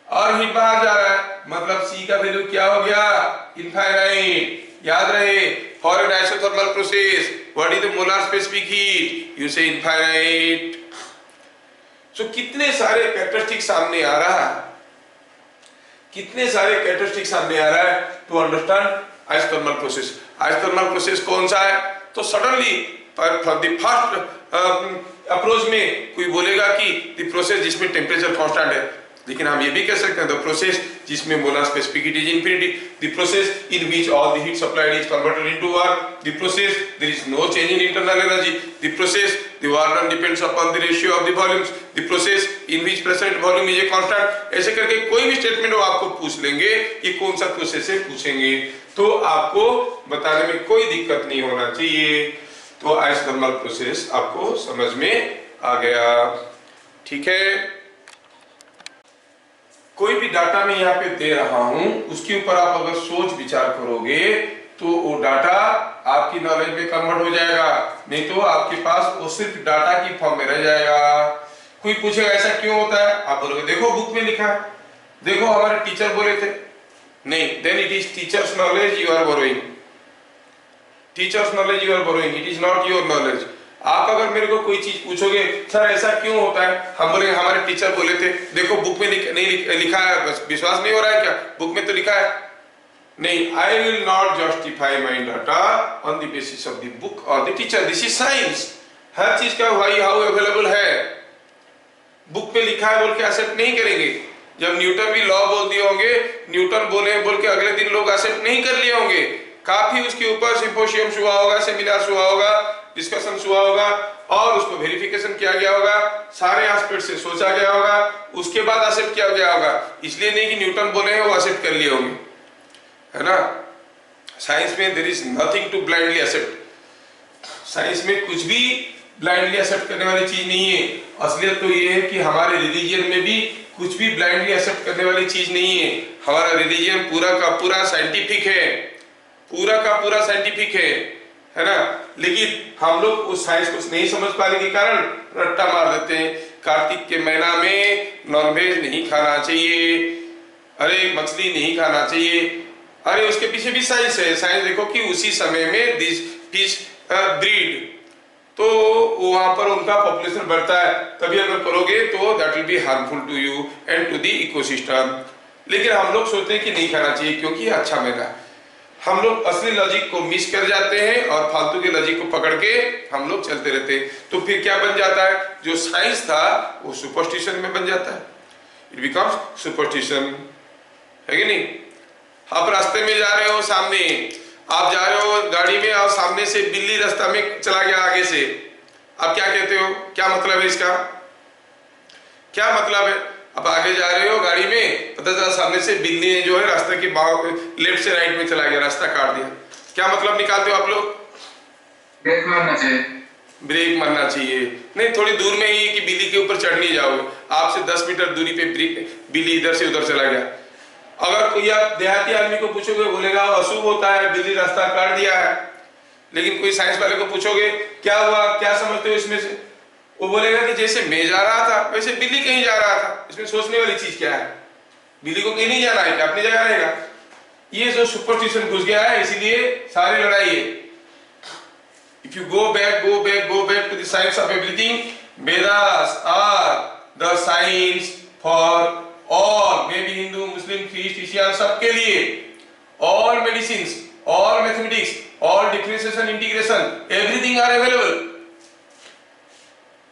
A: और हीट बाहर जा रहा है, मतलब C का वैल्यू क्या हो गया, इनफाइनाइट। याद रहे, for an isothermal process what is the molar specific heat, you से इनफाइनाइट। सो कितने सारे कैरेक्टरिस्टिक सामने आ रहा है, कितने सारे कैरेक्टरिस्टिक सामने आ रहा है to understand isothermal process. Isothermal process कौन सा है, तो suddenly from the first approach में कोई बोलेगा कि द प्रोसेस जिसमें टेम्परेचर कांस्टेंट है, लेकिन हम ये भी कह सकते हैं द प्रोसेस जिसमें molar specific heat is infinity, the process in which all the heat supplied is converted into work, the process there is no change in internal energy, the process the work done depends upon the ratio of the volumes, the process in which present volume is a constant. ऐसे करके कोई भी statement वो आपको पूछ लेंगे, ये कौन सा प्रोसेस है पूछेंगे, तो आपको बताने में कोई दिक्कत नहीं होना चाहिए। तो आइसोथर्मल प्रोसेस आपको समझ में आ गया, ठीक है। कोई भी डाटा मैं यहाँ पे दे रहा हूं, उसके ऊपर आप अगर सोच विचार करोगे तो वो डाटा आपकी नॉलेज में कन्वर्ट हो जाएगा, नहीं तो आपके पास वो सिर्फ डाटा की फॉर्म में रह जाएगा। कोई पूछेगा ऐसा क्यों होता है, आप बोलोगे देखो बुक में लिखा है, देखो हमारे टीचर बोले थे, नहीं, then it is teacher's knowledge you are borrowing, teacher's knowledge you are borrowing, it is not your knowledge. आप अगर मेरे को कोई चीज पूछोगे, सर ऐसा क्यों होता है, हम बोलेंगे हमारे टीचर बोले थे, देखो बुक में नहीं लिखा है, बस विश्वास नहीं हो रहा है क्या, बुक में तो लिखा है। नहीं, I will not justify my data on the basis of the book और the teacher, this is science. हर चीज का व्हाई हाउ अवेलेबल है, बुक पे लिखा है बोल के एक्सेप्ट नहीं करेंगे। जब न्यूटन भी लॉ बोल दिए होंगे, न्यूटन बोले बोल के अगले दिन लोग एक्सेप्ट नहीं कर लिए होंगे, काफी उसके ऊपर सिम्पोजियम हुआ होगा, सेमिनार हुआ होगा, डिस्कशन हुआ होगा और उसको वेरिफिकेशन किया गया होगा, सारे एस्पेक्ट से सोचा गया होगा, उसके बाद एक्सेप्ट किया गया होगा। इसलिए नहीं कि न्यूटन बोले हैं वो एक्सेप्ट कर लिए होंगे, है ना। साइंस में there is nothing to blindly accept, science में कुछ भी ब्लाइंडली एक्सेप्ट करने वाली चीज नहीं है। असलियत तो ये है कि हमारे रिलीजियन में भी कुछ भी ब्लाइंडली एक्सेप्ट करने वाली चीज नहीं है। हमारा रिलीजियन पूरा का पूरा साइंटिफिक है, पूरा का पूरा साइंटिफिक है ना। लेकिन हम लोग उस साइंस को नहीं समझ पाने के कारण रट्टा मार देते हैं, कार्तिक के महीना में नॉनवेज नहीं खाना चाहिए, अरे मछली नहीं खाना चाहिए, अरे उसके पीछे भी साइंस है। साइंस देखो कि उसी समय में दिस फिश ब्रीड, तो वहां पर उनका पॉपुलेशन बढ़ता है, तभी अगर करोगे तो that will be harmful to you and to the ecosystem. लेकिन हम लोग सोचते हैं कि नहीं खाना चाहिए क्योंकि अच्छा महीना है। हम लोग असली लॉजिक को मिस कर जाते हैं और फालतू के लॉजिक को पकड़ के हम लोग चलते रहते हैं। तो फिर क्या बन जाता है, जो साइंस था वो सुपरस्टिशन में बन जाता है, इट बिकम्स सुपरस्टिशन, है कि नहीं। आप रास्ते में जा रहे हो, सामने आप जा रहे हो गाड़ी में और सामने से बिल्ली रास्ता में चला गया आगे से, आप क्या कहते हो, क्या मतलब है इसका, क्या मतलब है। अब आगे जा रहे हो गाड़ी में, पता चला सामने से बिल्ली ने जो है रास्ते के लेफ्ट से राइट में चला गया, रास्ता काट दिया, क्या मतलब निकालते हो आप लोग,
B: ब्रेक मारना चाहिए,
A: ब्रेक मारना चाहिए। नहीं, थोड़ी दूर में ही कि बिल्ली के ऊपर चढ़ नहीं जाओगे, आपसे 10 मीटर दूरी पे बिल्ली इधर से उधर चला गया। अगर कोई आप देहाती आदमी को पूछोगे बोलेगा अशुभ होता है, बिल्ली रास्ता काट दिया है। लेकिन कोई साइंस वाले को पूछोगे क्या हुआ, क्या समझते हो इसमें से, वो बोलेगा कि जैसे मैं जा रहा था वैसे बिल्ली कहीं जा रहा था। इसमें सोचने वाली चीज क्या है, बिल्ली को कहीं नहीं जाना है, क्या अपनी जगह रहेगा। ये जो सुपरस्टिशन घुस गया है, इसीलिए सारी लड़ाई है। If you go back to the science of everything, Vedas are the science for all, may be Hindu Muslim Christian, सबके लिए। All medicines, all mathematics, all differentiation integration, everything are available.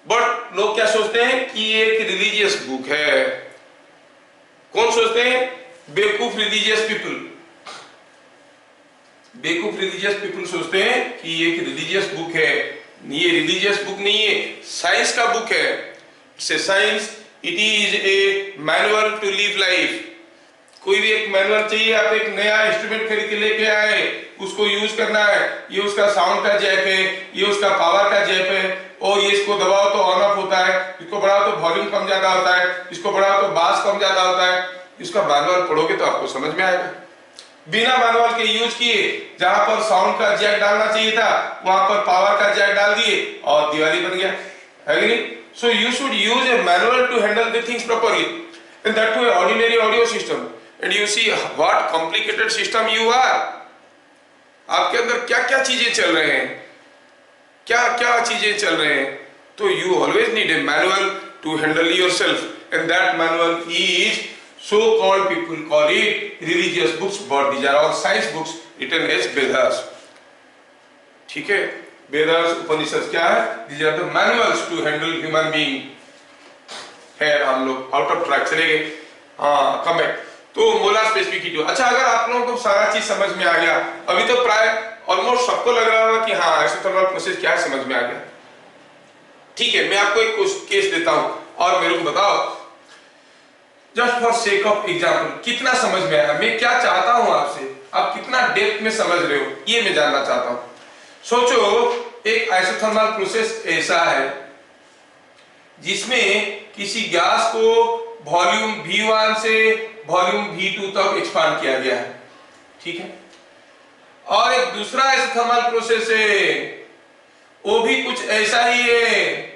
A: But लोग क्या सोचते हैं कि ये एक रिलीजियस बुक है। कौन सोचते हैं, बेवकूफ रिलीजियस पीपल, बेवकूफ रिलीजियस पीपल सोचते हैं कि ये एक रिलीजियस बुक है। ये रिलीजियस बुक नहीं है, साइंस का बुक है। It's a science, it is a manual to live life. कोई भी एक मैनुअल चाहिए, आप एक नया इंस्ट्रूमेंट खरीद के लेके आए, उसको यूज करना है, ये उसका साउंड का जैक है, ये उसका पावर का जैक है, और ये इसको दबाओ तो ऑन ऑफ होता है, इसको बढ़ाओ तो वॉल्यूम कम ज्यादा होता है, इसको बढ़ाओ तो बास कम ज्यादा होता है। इसका मैनुअल पढ़ोगे तो आपको समझ में आएगा। बिना मैनुअल के यूज किए, जहां पर साउंड का जैक डालना चाहिए था वहां पर पावर का जैक डाल दिए और दिवाली बन गया, है कि नहीं? So you should use a manual to handle the things properly, and that to ordinary audio system, and you see what complicated system you are. आपके अंदर क्या क्या चीजें चल रहे हैं, क्या क्या चीजें चल रहे हैं, तो you always need a manual to handle yourself, and that manual is so called, people call it religious books, but these are all science books written as Vedas. ठीक है, वेदास उपनिषद क्या है? These are the manuals to handle human being. है, हम लोग out of track चले गए। हाँ, कम बैक। तो मोलार स्पेसिफिक। अच्छा, अगर आप लोगों को सारा चीज समझ में आ गया, अभी तो प्राय ऑलमोस्ट सबको लग रहा होगा कि हाँ आइसोथर्मल प्रोसेस क्या है, समझ में आ गया। ठीक है, मैं आपको एक केस देता हूं और मेरे को बताओ, just for sake of example, कितना समझ में आया, मैं क्या चाहता हूं आपसे, आप कितना डेप्थ में समझ रहे हो, ये मैं जानना चाहता हूं। सोचो एक आइसोथर्मल प्रोसेस ऐसा है जिसमें किसी गैस को वॉल्यूम V1 से वॉल्यूम V2 तक एक्सपांड किया गया है, ठीक है, और एक दूसरा आइसोथर्मल प्रोसेस है, वो भी कुछ ऐसा ही है,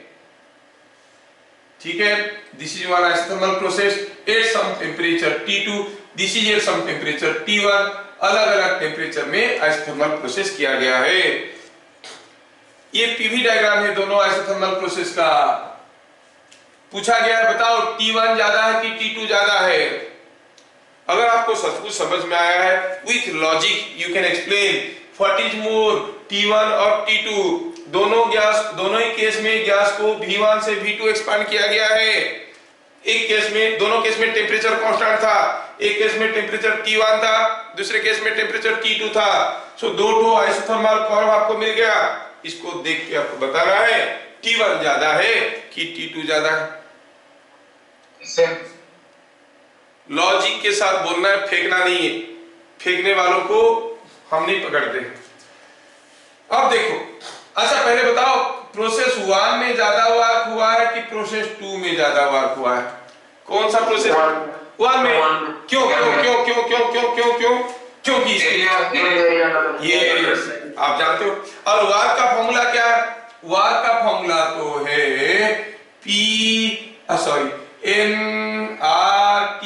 A: ठीक है। This is one isothermal process at some temperature T2, this is at some temperature T1, अलग अलग टेम्परेचर में आइसोथर्मल प्रोसेस किया गया है। ये पीवी डायग्राम है दोनों आइसोथर्मल प्रोसेस का। पूछा गया है बताओ T1 ज्यादा है कि T2 ज्यादा है। अगर आपको सब कुछ समझ में आया है, with logic you can explain what is more T1 और T2। दोनों ही केस में गैस को V1 से V2 एक्सपांड किया गया है। एक केस में, दोनों केस में टेम्परेचर कांस्टेंट था, एक केस में टेम्परेचर T1 था, दूसरे केस में टेम्परेचर T2 था। सो दो आइसोथर्मल कर्व आपको मिल गया। इसको देख के आपको बताना है T1 ज्यादा है कि T2 ज्यादा है। लॉजिक के साथ बोलना है, फेंकना नहीं है। फेंकने वालों को हम नहीं पकड़ते। अब देखो, अच्छा पहले बताओ प्रोसेस 1 में ज्यादा वर्क हुआ है कि प्रोसेस 2 में ज्यादा वर्क हुआ है? कौन सा प्रोसेस? 1 में। क्यों क्यों क्यों क्यों क्यों क्यों क्यों क्यों क्योंकि ये आप जानते हो। और वर्क का फॉर्मूला क्या है? वर्क का फॉर्मूला तो है nRT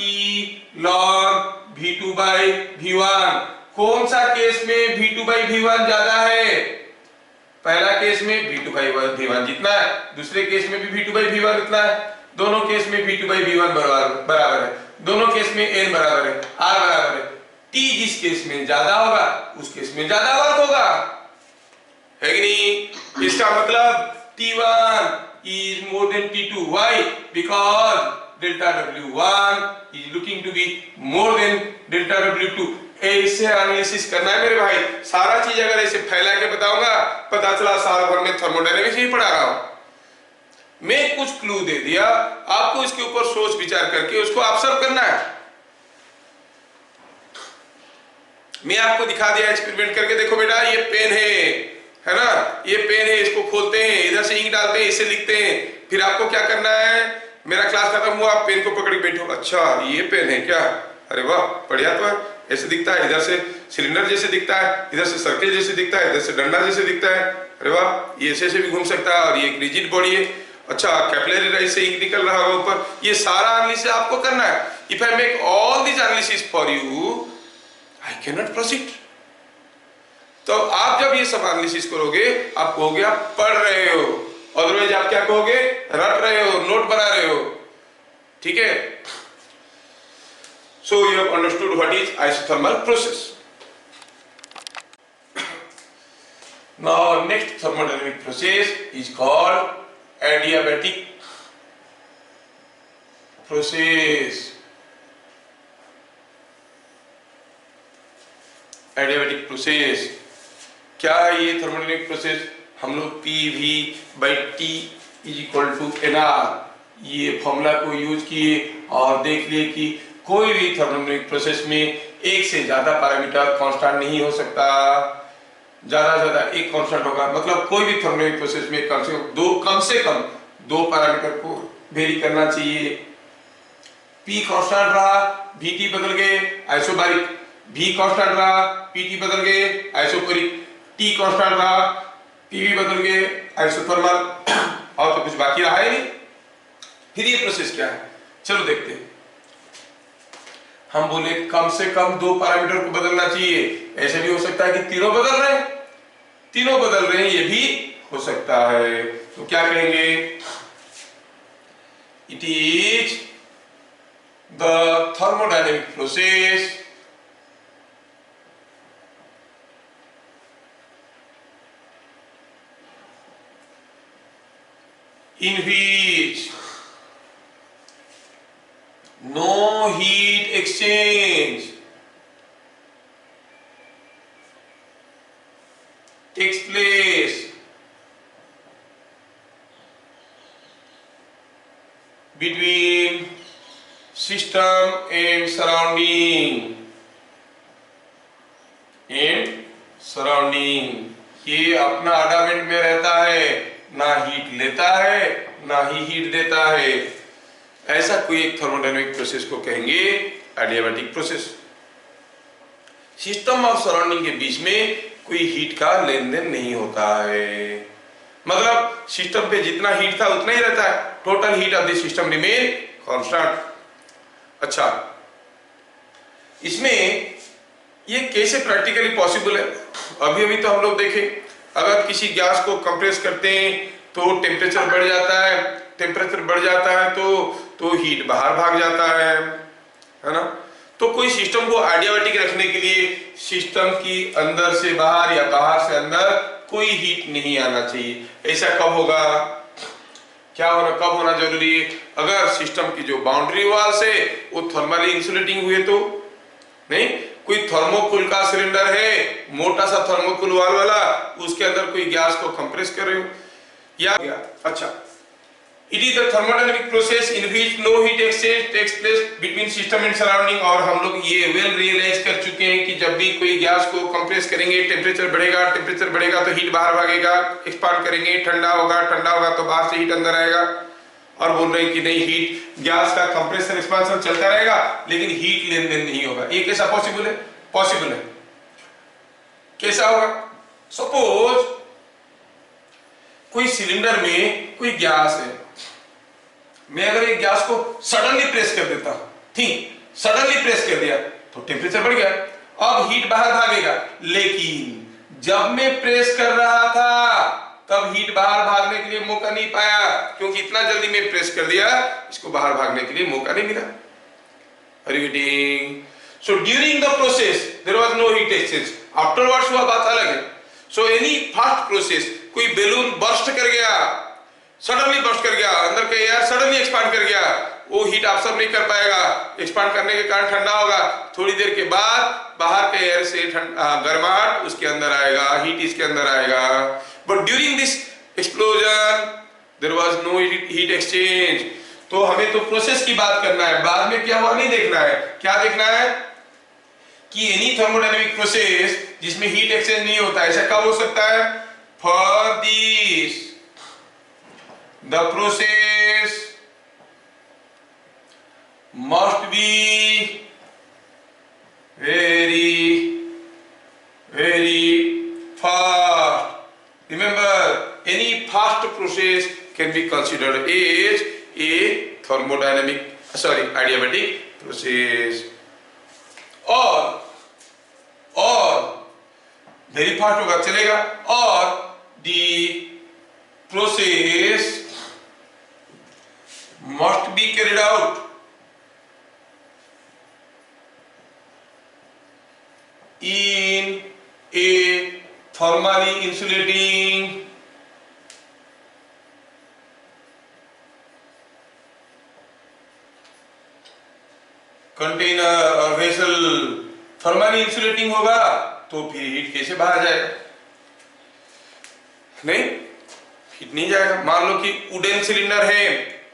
A: log V2/V1। कौन सा केस में V2/V1 ज्यादा है? पहला केस में V2/V1 जितना है, दूसरे केस में भी V2/V1 इतना है। दोनों केस में V2/V1 बराबर है, दोनों केस में n बराबर है, r बराबर है। T जिस केस में ज्यादा होगा उस केस में ज्यादा वर्क होगा, है कि नहीं? इसका मतलब T1 is more than T2. Why? Because delta W1 is looking to be more than delta W2. ऐसे एनालिसिस करना है मेरे भाई। सारा चीज अगर ऐसे फैला के बताऊंगा, पता चला साल भर में थर्मोडायनेमिक्स ही पढ़ा रहा हूं। मैं कुछ क्लू दे दिया, आपको इसके ऊपर सोच विचार करके उसको ऑब्जर्व करना है। मैं आपको दिखा दिया एक्सपेरिमेंट करके, देखो बेटा ये पेन है ना, ये पेन है, इसको खोलते हैं, इधर से इंक डालते हैं, इसे लिखते हैं। फिर आपको क्या करना है, मेरा क्लास खत्म हुआ, आप पेन को पकड़ के बैठो, अच्छा ये पेन है क्या, अरे वाह बढ़िया, तो है ऐसे दिखता है, इधर से सिलेंडर जैसे दिखता है, इधर से सर्किल जैसे दिखता है, इधर से डंडा जैसे दिखता है, अरे वाह ये ऐसे भी घूम सकता है, और ये एक रिजिड बॉडी है, अच्छा कैपिलरी राइज से इंक निकल रहा होगा ऊपर। ये सारा एनालिसिस आपको करना है। If I make all this analysis for you, I can not proceed. तो आप जब ये सब एनालिसिस करोगे, आप कहोगे आप पढ़ रहे हो, अदरवाइज आप क्या कहोगे, रट रहे हो, नोट बना रहे हो, ठीक है। So you have understood what is isothermal process. Now next thermodynamic process is called adiabatic process. Adiabatic process क्या है ये थर्मोडायनेमिक प्रोसेस? हम लोग PV/T = nR ये फॉर्मूला को यूज किए और देख लिए कि कोई भी थर्मोडायनेमिक प्रोसेस में एक से ज्यादा पैरामीटर कांस्टेंट नहीं हो सकता। ज्यादा से ज्यादा एक कांस्टेंट होगा, मतलब कोई भी थर्मोडायनेमिक प्रोसेस में कम से कम दो पैरामीटर को वेरी करना चाहिए। P कांस्टेंट रहा, Vt बदल गए आइसोबारिक, V कांस्टेंट रहा, Pt बदल गए आइसोकोरिक, T कांस्टेंट रहा, Pv बदल गए आइसोथर्मल, और तो कुछ बाकी रहा ही नहीं। फिर ये प्रोसेस क्या है, चलो देखते हैं। हम बोले कम से कम दो पैरामीटर को बदलना चाहिए, ऐसे भी हो सकता है कि तीनों बदल रहे हैं, तीनों बदल रहे हैं, ये भी हो सकता है। तो क्या कहेंगे, it is the thermodynamic process in which no heat exchange takes place between system and surrounding। ये अपना अडामेंट में रहता है, ना हीट लेता है ना ही हीट देता है। ऐसा कोई एक थर्मोडायनेमिक प्रोसेस को कहेंगे एडियाबैटिक प्रोसेस। सिस्टम और सराउंडिंग के बीच में कोई हीट का लेन देन नहीं होता है, मतलब सिस्टम पे जितना हीट था उतना ही रहता है, total heat of the system remain constant. अच्छा, इसमें ये कैसे प्रैक्टिकली पॉसिबल है, अभी अभी तो हम लोग देखें, अगर किसी गैस को कंप्रेस करते हैं तो टेम्परेचर बढ़ जाता है, टेम्परेचर बढ़ जाता है तो हीट बाहर भाग जाता है ना। तो कोई सिस्टम को एडियाबैटिक रखने के लिए सिस्टम की अंदर से बाहर या बाहर से अंदर कोई हीट नहीं आना चाहिए। ऐसा कब होगा, क्या होना, कब होना जरूरी है, अगर सिस्टम की जो बाउंड्री वॉल्स है वो थर्मली इंसुलेटिंग हुए तो। नहीं, कोई थर्मोकूल का सिलेंडर है, मोटा सा थर्मोकूल वाल वाला, उसके अंदर कोई गैस को कंप्रेस कर रहे हो या अच्छा, it is the thermodynamic process in which no heat exchange takes place between system and surrounding. और हम लोग ये वेल रियलाइज कर चुके हैं कि जब भी कोई गैस को कंप्रेस करेंगे टेम्परेचर बढ़ेगा तो हीट बाहर भागेगा, एक्सपांड करेंगे ठंडा होगा तो बाहर से हीट अंदर आएगा। और बोल रहे हैं कि नहीं, हीट गैस का कंप्रेशन एक्सपांशन चलता रहेगा लेकिन हीट लेन देन नहीं होगा। ये कैसा पॉसिबल है, पॉसिबल है, कैसा होगा, सपोज कोई सिलेंडर में कोई गैस है, मैं अगर एक गैस को सडनली प्रेस कर देता हूं, ठीक, सडनली प्रेस कर दिया तो टेम्परेचर बढ़ गया, अब हीट बाहर भागेगा, लेकिन जब मैं प्रेस कर रहा था तब हीट बाहर भागने के लिए मौका नहीं पाया, क्योंकि इतना जल्दी मैं प्रेस कर दिया, इसको बाहर भागने के लिए मौका नहीं मिला। Are you getting? So during the process there was no heat exchange, afterwards हुआ बात अलग है। So any fast process, कोई बैलून बर्स्ट कर गया, सडनली बर्स्ट कर गया, अंदर का एयर सडनली एक्सपांड कर गया, वो हीट अब्सॉर्ब नहीं कर पाएगा, एक्सपांड करने के कारण ठंडा होगा, थोड़ी देर के बाद बाहर के एयर से गर्माहट उसके अंदर आएगा, हीट इसके अंदर आएगा। But during this explosion there was no heat exchange. तो हमें तो प्रोसेस की बात करना है, बाद में क्या हुआ नहीं देखना है। क्या देखना है कि एनी थर्मोडायनेमिक प्रोसेस जिसमें हीट एक्सचेंज नहीं होता, ऐसा कब हो सकता है, for this the process must be very fast. Remember, any fast process can be considered as a adiabatic process, or very fast होगा चलेगा, और the process must be carried out in a thermally insulating container और vessel. Thermally insulating होगा तो फिर heat कैसे बाहर जाएगा, नहीं, हीट नहीं जाएगा। मान लो कि वुडन सिलेंडर है,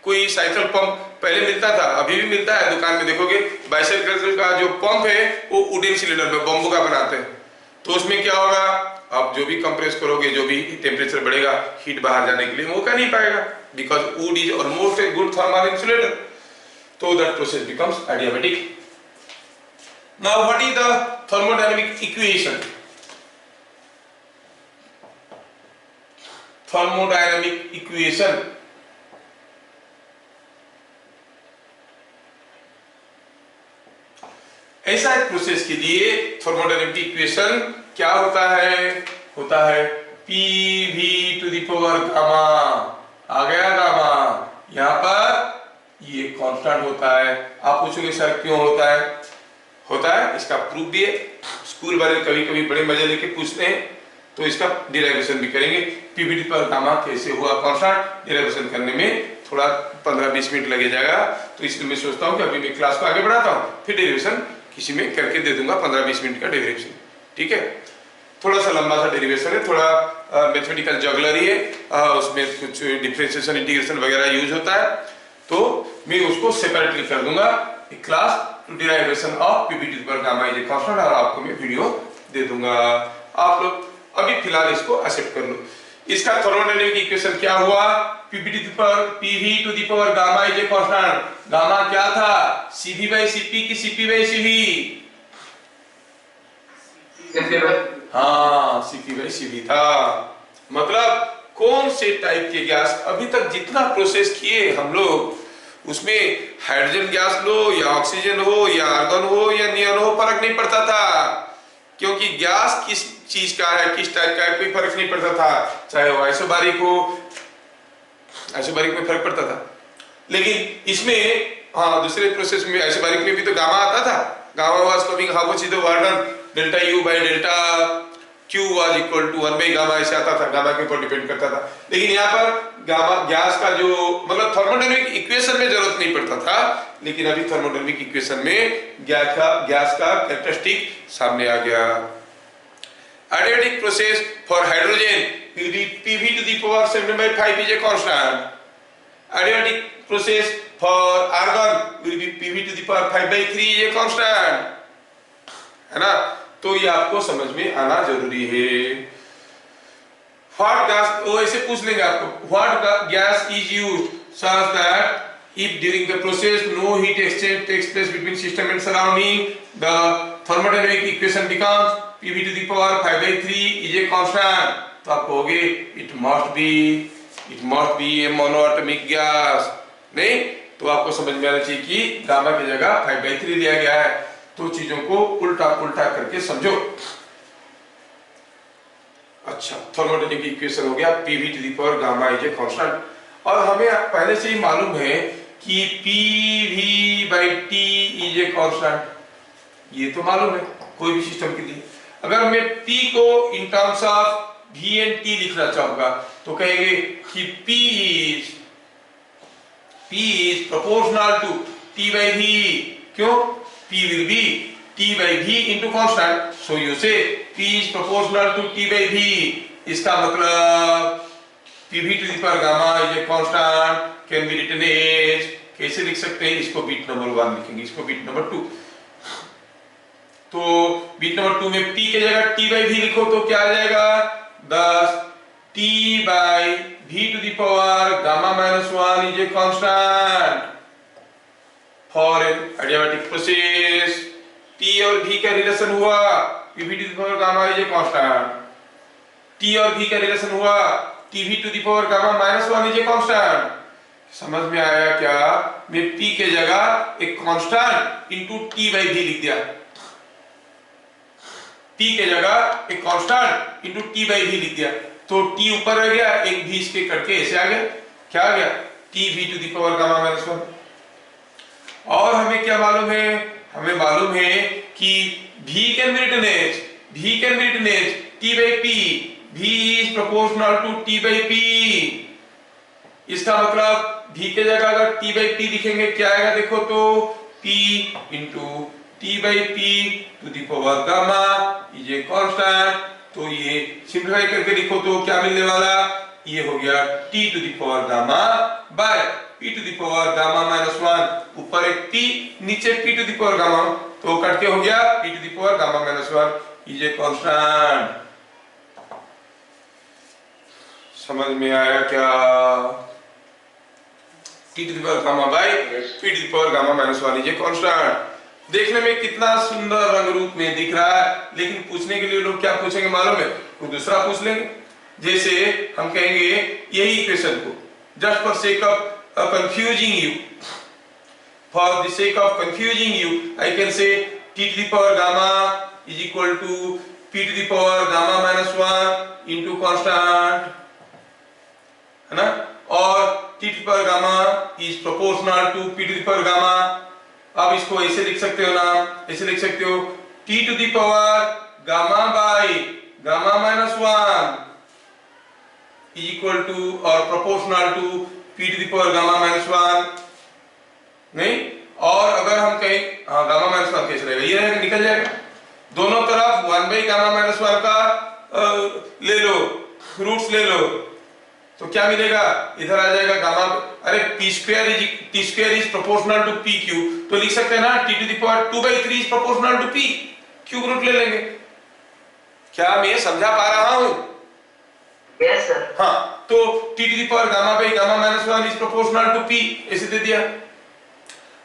A: कोई साइकिल पंप पहले मिलता था, अभी भी मिलता है, दुकान में देखोगे बाइसाइकिल का जो पंप है वो वुडन सिलेंडर में बम्बू का बनाते हैं। तो उसमें क्या होगा, आप जो भी कंप्रेस करोगे, जो भी टेम्परेचर बढ़ेगा, हीट बाहर जाने के लिए मौका नहीं पाएगा, because wood is almost a good thermal insulator, तो that process becomes adiabatic. Now what is the thermodynamic equation? Thermodynamic equation ऐसा एक प्रोसेस के लिए थर्मोडायनेमिक इक्वेशन क्या होता है PV to the power gamma. आ गया गामा, यहाँ पर ये कांस्टेंट होता है. आप पूछोगे सर क्यों होता है इसका प्रूफ भी है. स्कूल वाले कभी कभी बड़े मजे लेके पूछते हैं, तो इसका डिराइवेशन भी करेंगे. PV to the power gamma कैसे हुआ कांस्टेंट, डिराइवेशन करने में थोड़ा 15-20 मिनट लगे जाएगा, तो इसलिए मैं सोचता हूँ कि अभी मैं क्लास को आगे बढ़ाता हूँ, फिर डेरिवेशन किसी में करके दे दूंगा 15-20 मिनट का डेरिवेशन. ठीक है, थोड़ा सा लंबा सा डेरिवेशन है, थोड़ा मैथमेटिकल जगलरी है, उसमें कुछ डिफरेंशिएशन इंटीग्रेशन वगैरह यूज होता है, तो मैं उसको सेपरेटली कर दूंगा एक class to derivation of PV to the power gamma is a constant, और आपको मैं वीडियो दे दूंगा. आप लोग अभी फिलहाल इसको एक्सेप्ट कर लो. इसका थर्मोडायनेमिक इक्वेशन क्या हुआ? PV to the power gamma is a constant. Gamma क्या था? Cv by Cp की Cp by Cv. हाँ, Cp by Cv था. मतलब कौन से टाइप के गैस, अभी तक जितना प्रोसेस किए हम लोग, उसमें हाइड्रोजन गैस लो या ऑक्सीजन हो या आर्गन हो या नियन हो, फर्क नहीं पड़ता था, क्योंकि गैस किस चीज का है, किस टाइप का है, कोई फर्क नहीं पड़ता था. चाहे वो आइसोबारिक हो, आइसोबारिक में फर्क पड़ता था, लेकिन इसमें हाँ दूसरे प्रोसेस में आइसोबारिक में भी तो गामा आता था. Gamma was coming how much is the work delta U by delta Q was equal to 1 by gamma, ऐसे आता था, गामा के ऊपर डिपेंड करता था. लेकिन यहाँ पर गामा गैस का जो मतलब थर्मोडायनेमिक इक्वेशन में जरूरत नहीं पड़ता था, लेकिन अभी थर्मोडायनेमिक इक्वेशन में गैस का कैरेक्टरिस्टिक सामने आ गया. Adiabatic process for hydrogen will be PV to the power 7 by 5 is a constant. Adiabatic process for argon will be PV to the power 5 by 3 is a constant. है ना? तो ये आपको समझ में आना जरूरी है. What gas, वो ऐसे पूछ लेंगे आपको, what gas is used such that if during the process no heat exchange takes place between system and surrounding, the thermodynamic equation becomes PV to the power 5 by 3 is a constant. तो आप कहोगे it must be a monoatomic gas. नहीं, तो आपको समझ में आना चाहिए कि गामा की जगह 5 by 3 लिया गया है. तो चीजों को उल्टा पुल्टा करके समझो. अच्छा, थर्मोडायनेमिक इक्वेशन हो गया PV to the power gamma is a constant, और हमें पहले से ही मालूम है कि PV by T is a constant. ये तो मालूम है कोई भी सिस्टम के लिए. अगर मैं P को in terms of V and T लिखना चाहूंगा तो कहेंगे कि P is proportional to T by V. क्यों? P will be T by V into constant, so you say P is proportional to T by V. इसका मतलब PV to the power gamma is a constant can be written as, कैसे लिख सकते हैं इसको? Beat number 1 लिखेंगे, इसको beat number 2. तो बीट नंबर 2 में P के जगह T by V लिखो तो क्या आ जाएगा? 10 T by V to the power gamma minus 1 is a constant. For an adiabatic process, T और V का रिलेशन हुआ, PV to the power gamma is a constant. T और V का relation हुआ, TV to the power gamma minus 1 is a constant. समझ में आया क्या? मैं P के जगह एक constant into T by V लिख दिया. P के जगह एक constant into T by V लिख दिया, तो T ऊपर रह गया, एक V इसके करके ऐसे आ गया. क्या आ गया? TV to the power gamma minus 1. और हमें क्या मालूम है? हमें मालूम है कि V can be written as T by P. V is proportional to T by P. इसका मतलब V के जगह अगर T by P लिखेंगे क्या आएगा? देखो तो P into T by P to the power gamma is a constant. तो ये सिंप्लीफाई करके लिखो तो क्या मिलने वाला? ये हो गया T to the power gamma by P to the power gamma minus 1. ऊपर एक P, नीचे P to the power gamma, तो कट के हो गया P to the power gamma minus 1 is a constant. समझ में आया क्या? T to the power gamma by P to the power gamma minus 1 ये कांस्टेंट। देखने में कितना सुंदर रंग रूप में दिख रहा है, लेकिन पूछने के लिए लोग क्या पूछेंगे मालूम है? कोई दूसरा पूछ लेंगे। जैसे हम कहेंगे यही इक्वेशन को just for sake of confusing you, for the sake of confusing you, I can say t to the power gamma is equal to p to the power gamma minus 1 into constant, है ना? और t to the power gamma is proportional to p to the power gamma। अब इसको ऐसे लिख सकते हो ना, ऐसे लिख सकते हो t to the power gamma by gamma minus 1 is equal to or proportional to p to the power gamma minus 1। नहीं, और अगर हम कहें गामा माइनस 1 कैसे रहेगा? ये रहेगा, निकल जाएगा। दोनों तरफ 1 बाई गामा माइनस 1 का ले लो, रूट्स ले लो, तो क्या मिलेगा? इधर आ जाएगा गामा, अरे p square is proportional to p cube, तो लिख सकते हैं ना t to the power 2/3 is proportional to p cube root ले लेंगे। क्या मैं समझा पा रहा हूं?
B: Yes sir.
A: हाँ, तो t to the power gamma by gamma minus 1 is proportional to p ऐसे दे दिया।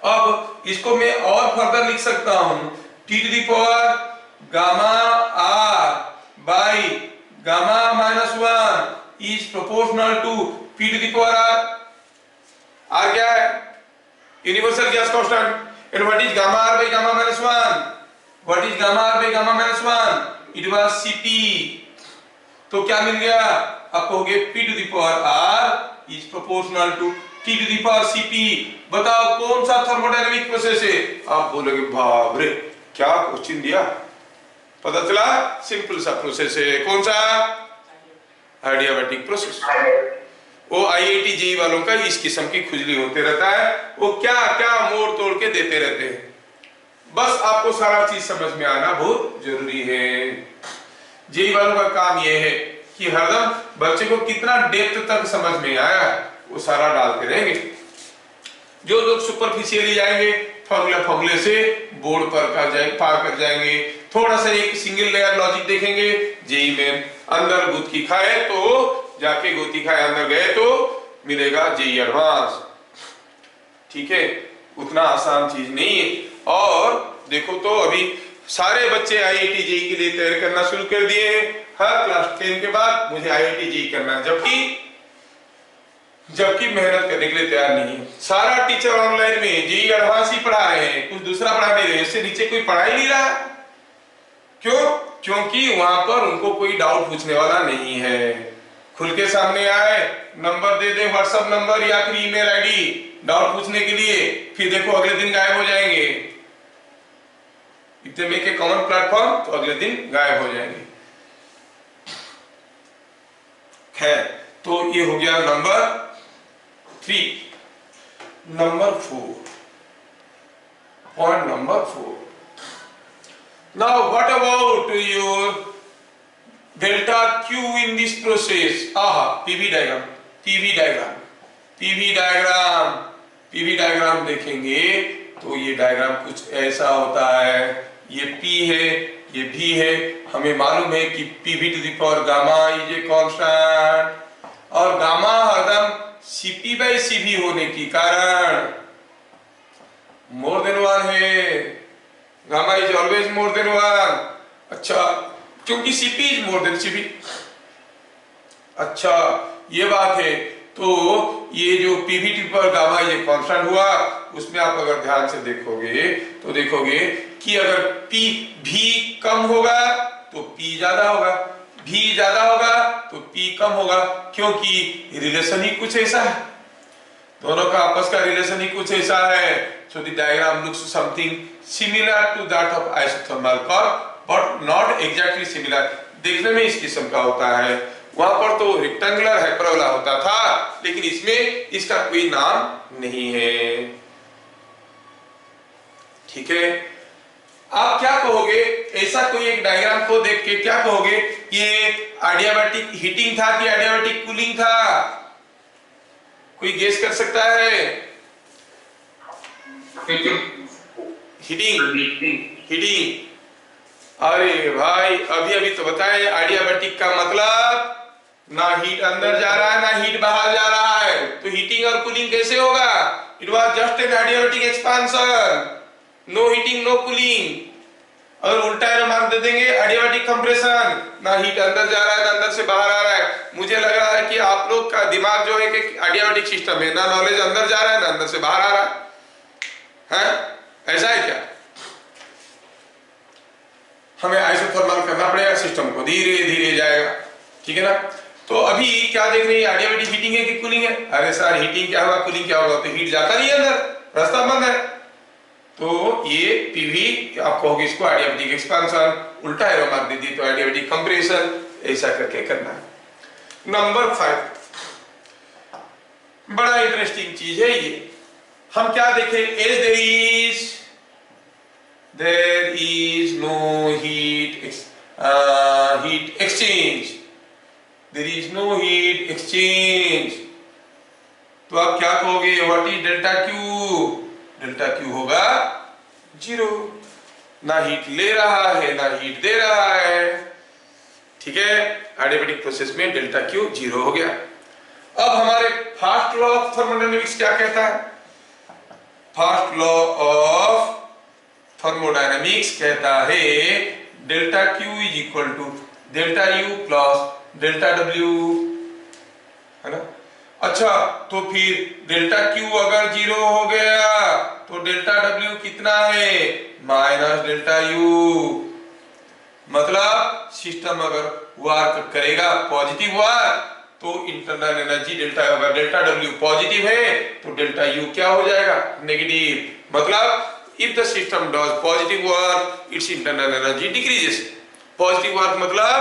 A: अब इसको मैं और फर्दर लिख सकता हूं t to the power gamma r by gamma minus 1 is proportional to p to the power r क्या है? Universal gas constant. And what is gamma r by gamma minus 1? What is gamma r by gamma minus 1? It was Cp। तो क्या मिल गया? आप कहोगे p to the power r is proportional to t to the power Cp। बताओ कौन सा thermodynamic process है? आप बोलोगे बाप रे क्या क्वेश्चन दिया, पता चला सिंपल सा प्रोसेस है। कौन सा? Adiabatic process. वो आईआईटी जेईई वालों का इस किस्म की खुजली होते रहता है, वो क्या क्या मोड़ तोड़ के देते रहते हैं। बस आपको सारा चीज समझ में आना बहुत जरूरी है। जेईई वालों का काम ये है कि हरदम बच्चे को कितना डेप्थ तक समझ में आया वो सारा डालते रहेंगे। जो लोग सुपरफिशियली जाएंगे फॉर्मूले से बोर्ड पर पार कर जाएंगे, थोड़ा सा एक सिंगल लेयर लॉजिक देखेंगे जेईई में, अंदर गुत्थी खाए तो जाके गोती खाए, अंदर गए तो मिलेगा जेईई एडवांस। ठीक है, उतना आसान चीज नहीं है। और देखो तो अभी सारे बच्चे आईआईटी जेईई के लिए तैयारी करना शुरू कर दिए हैं। हर क्लास 10 के बाद मुझे आईआईटी जेईई करना है, जबकि मेहनत करने के लिए तैयार नहीं है। सारा टीचर ऑनलाइन में जेईई एडवांस ही पढ़ा रहे हैं, कुछ दूसरा पढ़ा नहीं रहे, इससे नीचे कोई पढ़ा ही नहीं रहा। क्यों? क्योंकि वहां पर उनको कोई डाउट पूछने वाला नहीं है। खुल के सामने आए, नंबर दे दे, व्हाट्सएप नंबर या फिर ईमेल आईडी डाउट पूछने के लिए, फिर देखो अगले दिन गायब हो जाएंगे। इतने में के कॉमन प्लेटफॉर्म तो अगले दिन गायब हो जाएंगे। खैर, तो ये हो गया number 3। Number 4, point number 4. Now what about your delta Q in this process? PV diagram देखेंगे तो ये डायग्राम कुछ ऐसा होता है। ये P है, ये V है। हमें मालूम है कि PV to the power gamma is a constant, और गामा हरदम Cp by Cv होने के कारण मोर देन 1 है। Gamma is always more than 1। अच्छा, क्योंकि Cp is more than Cv। अच्छा, ये बात है। तो ये जो PV टू पर गामा ये कांस्टेंट हुआ, उसमें आप अगर ध्यान से देखोगे तो देखोगे कि अगर P भी कम होगा तो P ज्यादा होगा, V ज्यादा होगा तो P कम होगा, क्योंकि रिलेशन ही कुछ ऐसा है, दोनों का आपस का रिलेशन ही कुछ ऐसा है। So the diagram looks something similar to that of isothermal curve, but not exactly similar। देखने में इस किस्म का होता है। वहां पर तो रेक्टेंगुलर हाइपरबोला होता था, लेकिन इसमें इसका कोई नाम नहीं है। ठीक है, आप क्या कहोगे? ऐसा कोई एक डायग्राम को देख के क्या कहोगे? ये एडियाबैटिक हीटिंग था कि एडियाबैटिक कूलिंग था? कोई गेस कर सकता है? हीटिंग। अरे भाई, अभी अभी तो बताए एडियाबैटिक का मतलब ना हीट अंदर जा रहा है ना हीट बाहर जा रहा है, तो हीटिंग और कूलिंग कैसे होगा? It was just an adiabatic expansion, no heating no cooling. अगर उल्टा एरो मार्क दे देंगे एडियाबैटिक कंप्रेशन, ना हीट अंदर जा रहा है ना अंदर से बाहर आ रहा है। मुझे लग रहा है कि आप लोग का दिमाग जो है कि एडियाबैटिक सिस्टम है, ना नॉलेज अंदर जा रहा है ना अंदर से बाहर आ रहा है, ऐसा है क्या? हमें आइसोथर्मल करना पड़ेगा, सिस्टम को धीरे धीरे जाएगा, ठीक है ना। तो अभी क्या देख रहे हैं, एडियाबैटिक हीटिंग है कि कूलिंग है? अरे सर हीटिंग क्या होगा कूलिंग क्या होगा, तो हीट जाता नहीं है अंदर, रास्ता बंद है। तो ये पीवी आप कहोगे इसको एडियाबैटिक एक्सपांशन, उल्टा एरो मार दीजिए तो एडियाबैटिक कंप्रेशन, ऐसा करके करना है। नंबर 5 बड़ा इंटरेस्टिंग चीज है ये। हम क्या देखें, as there is no heat exchange, there is no heat exchange। तो आप क्या कहोगे, what is delta Q? Delta Q होगा 0, ना हीट ले रहा है ना हीट दे रहा है, ठीक है। एडियाबैटिक प्रोसेस में डेल्टा क्यू 0 हो गया। अब हमारे फर्स्ट लॉ ऑफ थर्मोडायनेमिक्स क्या कहता है? फर्स्ट लॉ ऑफ थर्मोडायनेमिक्स कहता है delta Q is equal to delta U plus delta W, है ना। अच्छा, तो फिर डेल्टा क्यू अगर 0 हो गया तो डेल्टा डब्ल्यू कितना है? Minus delta you. मतलब सिस्टम अगर वर्क करेगा पॉजिटिव वर्क तो इंटरनल एनर्जी डेल्टा होगा, डेल्टा डब्ल्यू पॉजिटिव है तो डेल्टा यू क्या हो जाएगा? नेगेटिव। मतलब if the system does positive work, its internal energy decreases. Positive work मतलब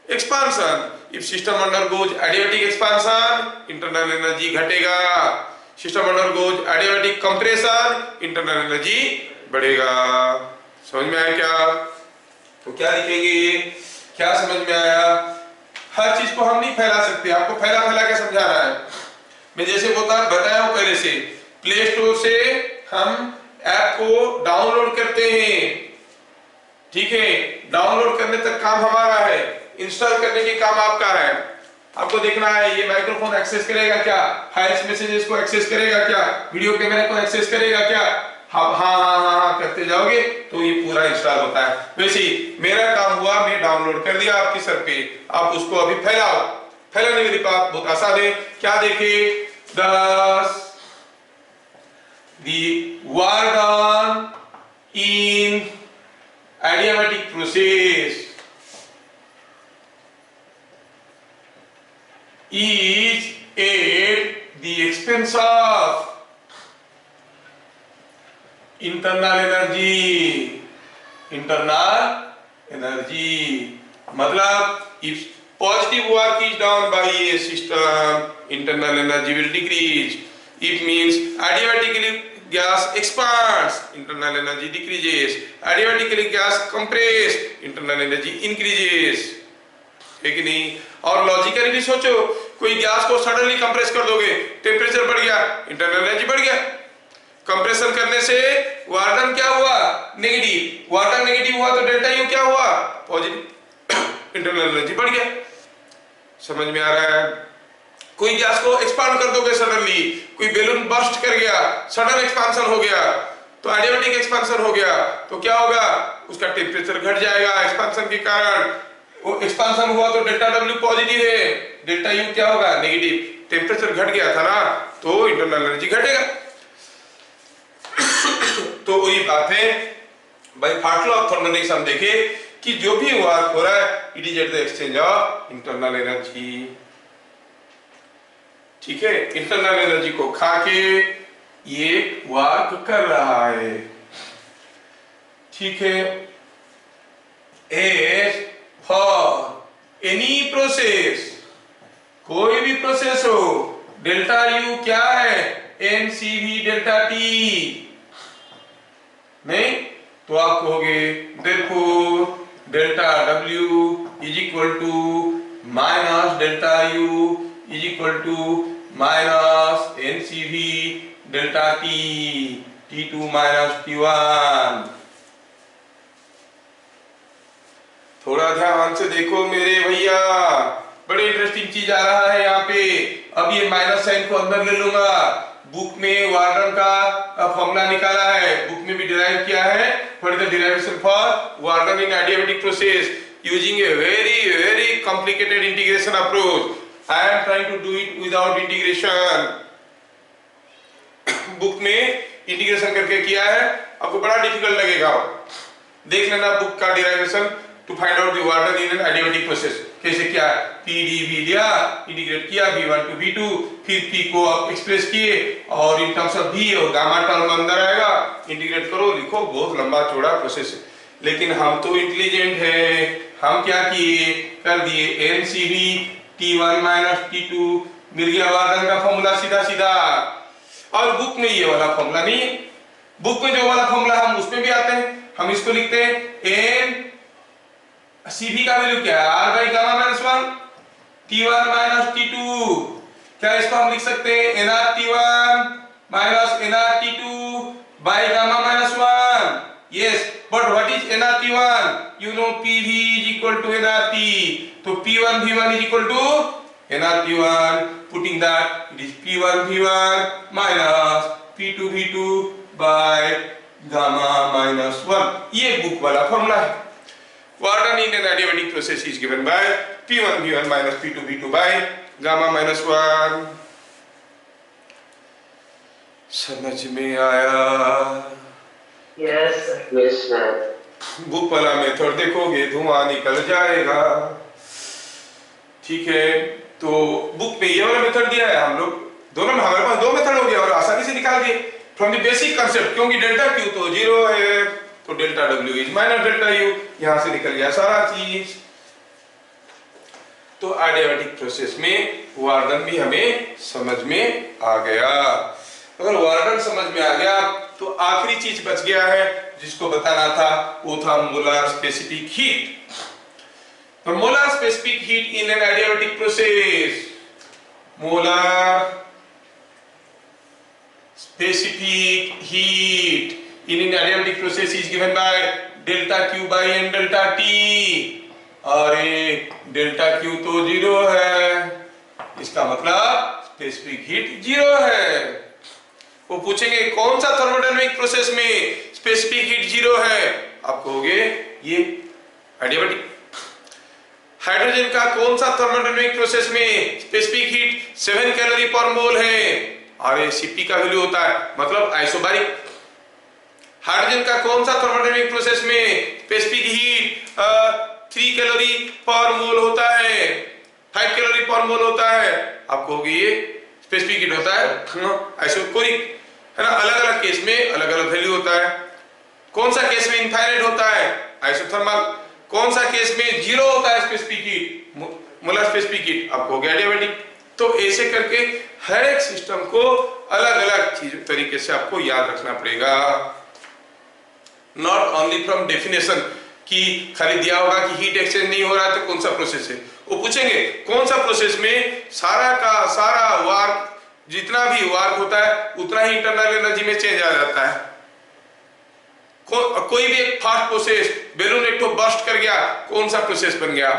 A: expansion. If system undergoes adiabatic expansion, internal energy घटेगा। System undergoes adiabatic compression, internal energy बढ़ेगा। समझ में आया क्या? तो क्या लिखेंगे? क्या समझ में आया? हर चीज को हम नहीं फैला सकते, आपको फैला फैला के समझाना है। मैं जैसे बताया हूं पहले से, प्ले स्टोर से हम ऐप को डाउनलोड करते हैं, ठीक है। डाउनलोड करने तक काम हमारा है, इंस्टॉल करने के काम आपका है। आपको देखना है ये माइक्रोफोन एक्सेस करेगा क्या, फाइल्स मैसेजेस को एक्सेस करेगा क्या, वीडियो कैमरा को एक्सेस करेगा क्या। हाँ करते जाओगे तो ये पूरा इंस्टॉल होता है। वैसे ही मेरा काम हुआ, मैं डाउनलोड कर दिया आपके सर पे, आप उसको अभी फैलाओ। फैलाने वाली बात बहुत आसान है। क्या देखे, the work done in adiabatic process is at the expense of internal energy। मतलब if positive work is done by a system, internal energy will decrease। It means adiabatically gas expands, internal energy decreases। adiabatically gas compress, internal energy increases। है कि नहीं? और logically भी सोचो, कोई gas को suddenly compress कर दोगे, टेम्परेचर बढ़ गया, इंटरनल एनर्जी बढ़ गया। कंप्रेशन करने से वर्क डन क्या हुआ? नेगेटिव। वर्क डन नेगेटिव हुआ तो डेल्टा यू क्या हुआ? पॉजिटिव। इंटरनल एनर्जी बढ़ गया। समझ में आ रहा है? कोई गैस को एक्सपांड कर दोगे सडनली, कोई बैलून बर्स्ट कर गया, सडन एक्सपांशन हो गया, तो एडियाबैटिक एक्सपांशन हो गया, तो क्या होगा? उसका टेम्परेचर घट जाएगा एक्सपांशन के कारण। वो एक्सपांशन हुआ तो डेल्टा डब्ल्यू पॉजिटिव है, डेल्टा यू क्या होगा? नेगेटिव। टेम्परेचर घट गया था ना, तो इंटरनल एनर्जी घटेगा। तो वही बात है भाई, फार्मूला ऑफ थर्मोडायनेमिक्स हम देखे कि जो भी वर्क हो रहा है it is at the exchange of internal energy. ठीक है, इंटरनल एनर्जी को खा के ये वर्क कर रहा है। ठीक है, एज फॉर एनी प्रोसेस, कोई भी प्रोसेस हो, डेल्टा यू क्या है? NCV delta T. नहीं तो आप कहोगे देखो delta W is equal to minus delta U is equal to minus NCV delta T, T2 minus T1। थोड़ा ध्यान से देखो मेरे भैया, बड़े इंटरेस्टिंग चीज आ रहा है यहाँ पे। अब ये माइनस साइन को अंदर ले लूंगा। बुक में वार्डन का फॉर्मूला निकाला है, बुक में भी डिराइव किया है। What is the derivation for work done in adiabatic process using a very complicated integration approach. I am trying to do it without integration. Book में इंटीग्रेशन करके किया है, आपको बड़ा डिफिकल्ट लगेगा। देख लेना बुक का derivation to find out the work done in an adiabatic process. कैसे क्या PdV लिया, इंटीग्रेट किया V1 टू V2, फिर P को आप एक्सप्रेस किए और इन टर्म्स ऑफ V और गामा टर्म अंदर आएगा, इंटीग्रेट करो, लिखो। बहुत लंबा चौड़ा प्रोसेस है, लेकिन हम तो इंटेलिजेंट है। हम क्या किए, कर दिए NCV T1 माइनस T2, मिल गया वार्डन का फॉर्मूला सीधा सीधा। और बुक में ये वाला फॉर्मूला नहीं है, बुक में जो वाला फॉर्मूला हम उसमें भी आते हैं। हम इसको लिखते हैं n CV का वैल्यू क्या है, R by gamma minus 1 T1 minus T2। क्या इसको हम लिख सकते हैं NR T1 minus NR T2 by gamma minus 1। Yes, but what is NR T1? You know PV is equal to NR T, तो P1 V1 is equal to NR T1, putting that it is P1 V1 minus P2 V2 by gamma minus 1। ये book वाला formula है। Water in an adiabatic process is given by P1 V1 minus P2 V2 by gamma minus 1। समझ में आया?
B: Yes, sir. Yes, sir.
A: Book वाला method देखोगे धुआं निकल जाएगा। ठीक है, तो बुक में ये वाला मेथड दिया है, हम लोग दोनों में हमारे पास दो मेथड हो गया और आसानी से निकाल दिए फ्रॉम द बेसिक कांसेप्ट। क्योंकि डेल्टा क्यू तो 0 है, तो delta W is minus delta U, यहां से निकल गया सारा चीज। तो एडियाबेटिक प्रोसेस में वार्डन भी हमें समझ में आ गया। अगर वार्डन समझ में आ गया तो आखिरी चीज बच गया है जिसको बताना था, वो था मोलार स्पेसिफिक हीट। तो molar specific heat in an adiabatic process, molar specific heat in an adiabatic process is given by delta Q by N delta T। और डेल्टा Q तो 0 है, इसका मतलब स्पेसिफिक हीट 0 है। वो पूछेंगे कौन सा थर्मोडायनामिक प्रोसेस में स्पेसिफिक हीट 0 है, आप कहोगे ये एडियाबेटिक। हाइड्रोजन का कौन सा थर्मोडायनामिक प्रोसेस में स्पेसिफिक हीट 7 कैलोरी पर मोल है, और Cp का वैल्यू होता है मतलब आइसोबारिक। हाइड्रोजन का कौन सा थर्मोडायनामिक प्रोसेस में स्पेसिफिक हीट 3 कैलोरी पर मोल होता है, 5 कैलोरी पर मोल होता है, आप कहोगे ये स्पेसिफिक हीट होता है आइसोकोरिक, है ना। अलग अलग केस में अलग अलग वैल्यू होता है। कौन सा केस में इनफाइनाइट होता है, आइसोथर्मल। कौन सा केस में 0 होता है specific heat, molar specific heat, आप कहोगे एडियाबेटिक। तो ऐसे करके हर एक सिस्टम को अलग अलग चीज तरीके से आपको याद रखना पड़ेगा। नॉट ओनली फ्रॉम डेफिनेशन कि खाली दिया होगा कि हीट एक्सचेंज नहीं हो रहा है तो कौन सा प्रोसेस है, वो पूछेंगे कौन सा प्रोसेस में सारा का सारा वार्क, जितना भी वार्क होता है उतना ही इंटरनल एनर्जी में चेंज आ जाता है। कोई भी एक फास्ट प्रोसेस, बैलून एक तो बर्स्ट कर गया, कौन सा प्रोसेस बन गया।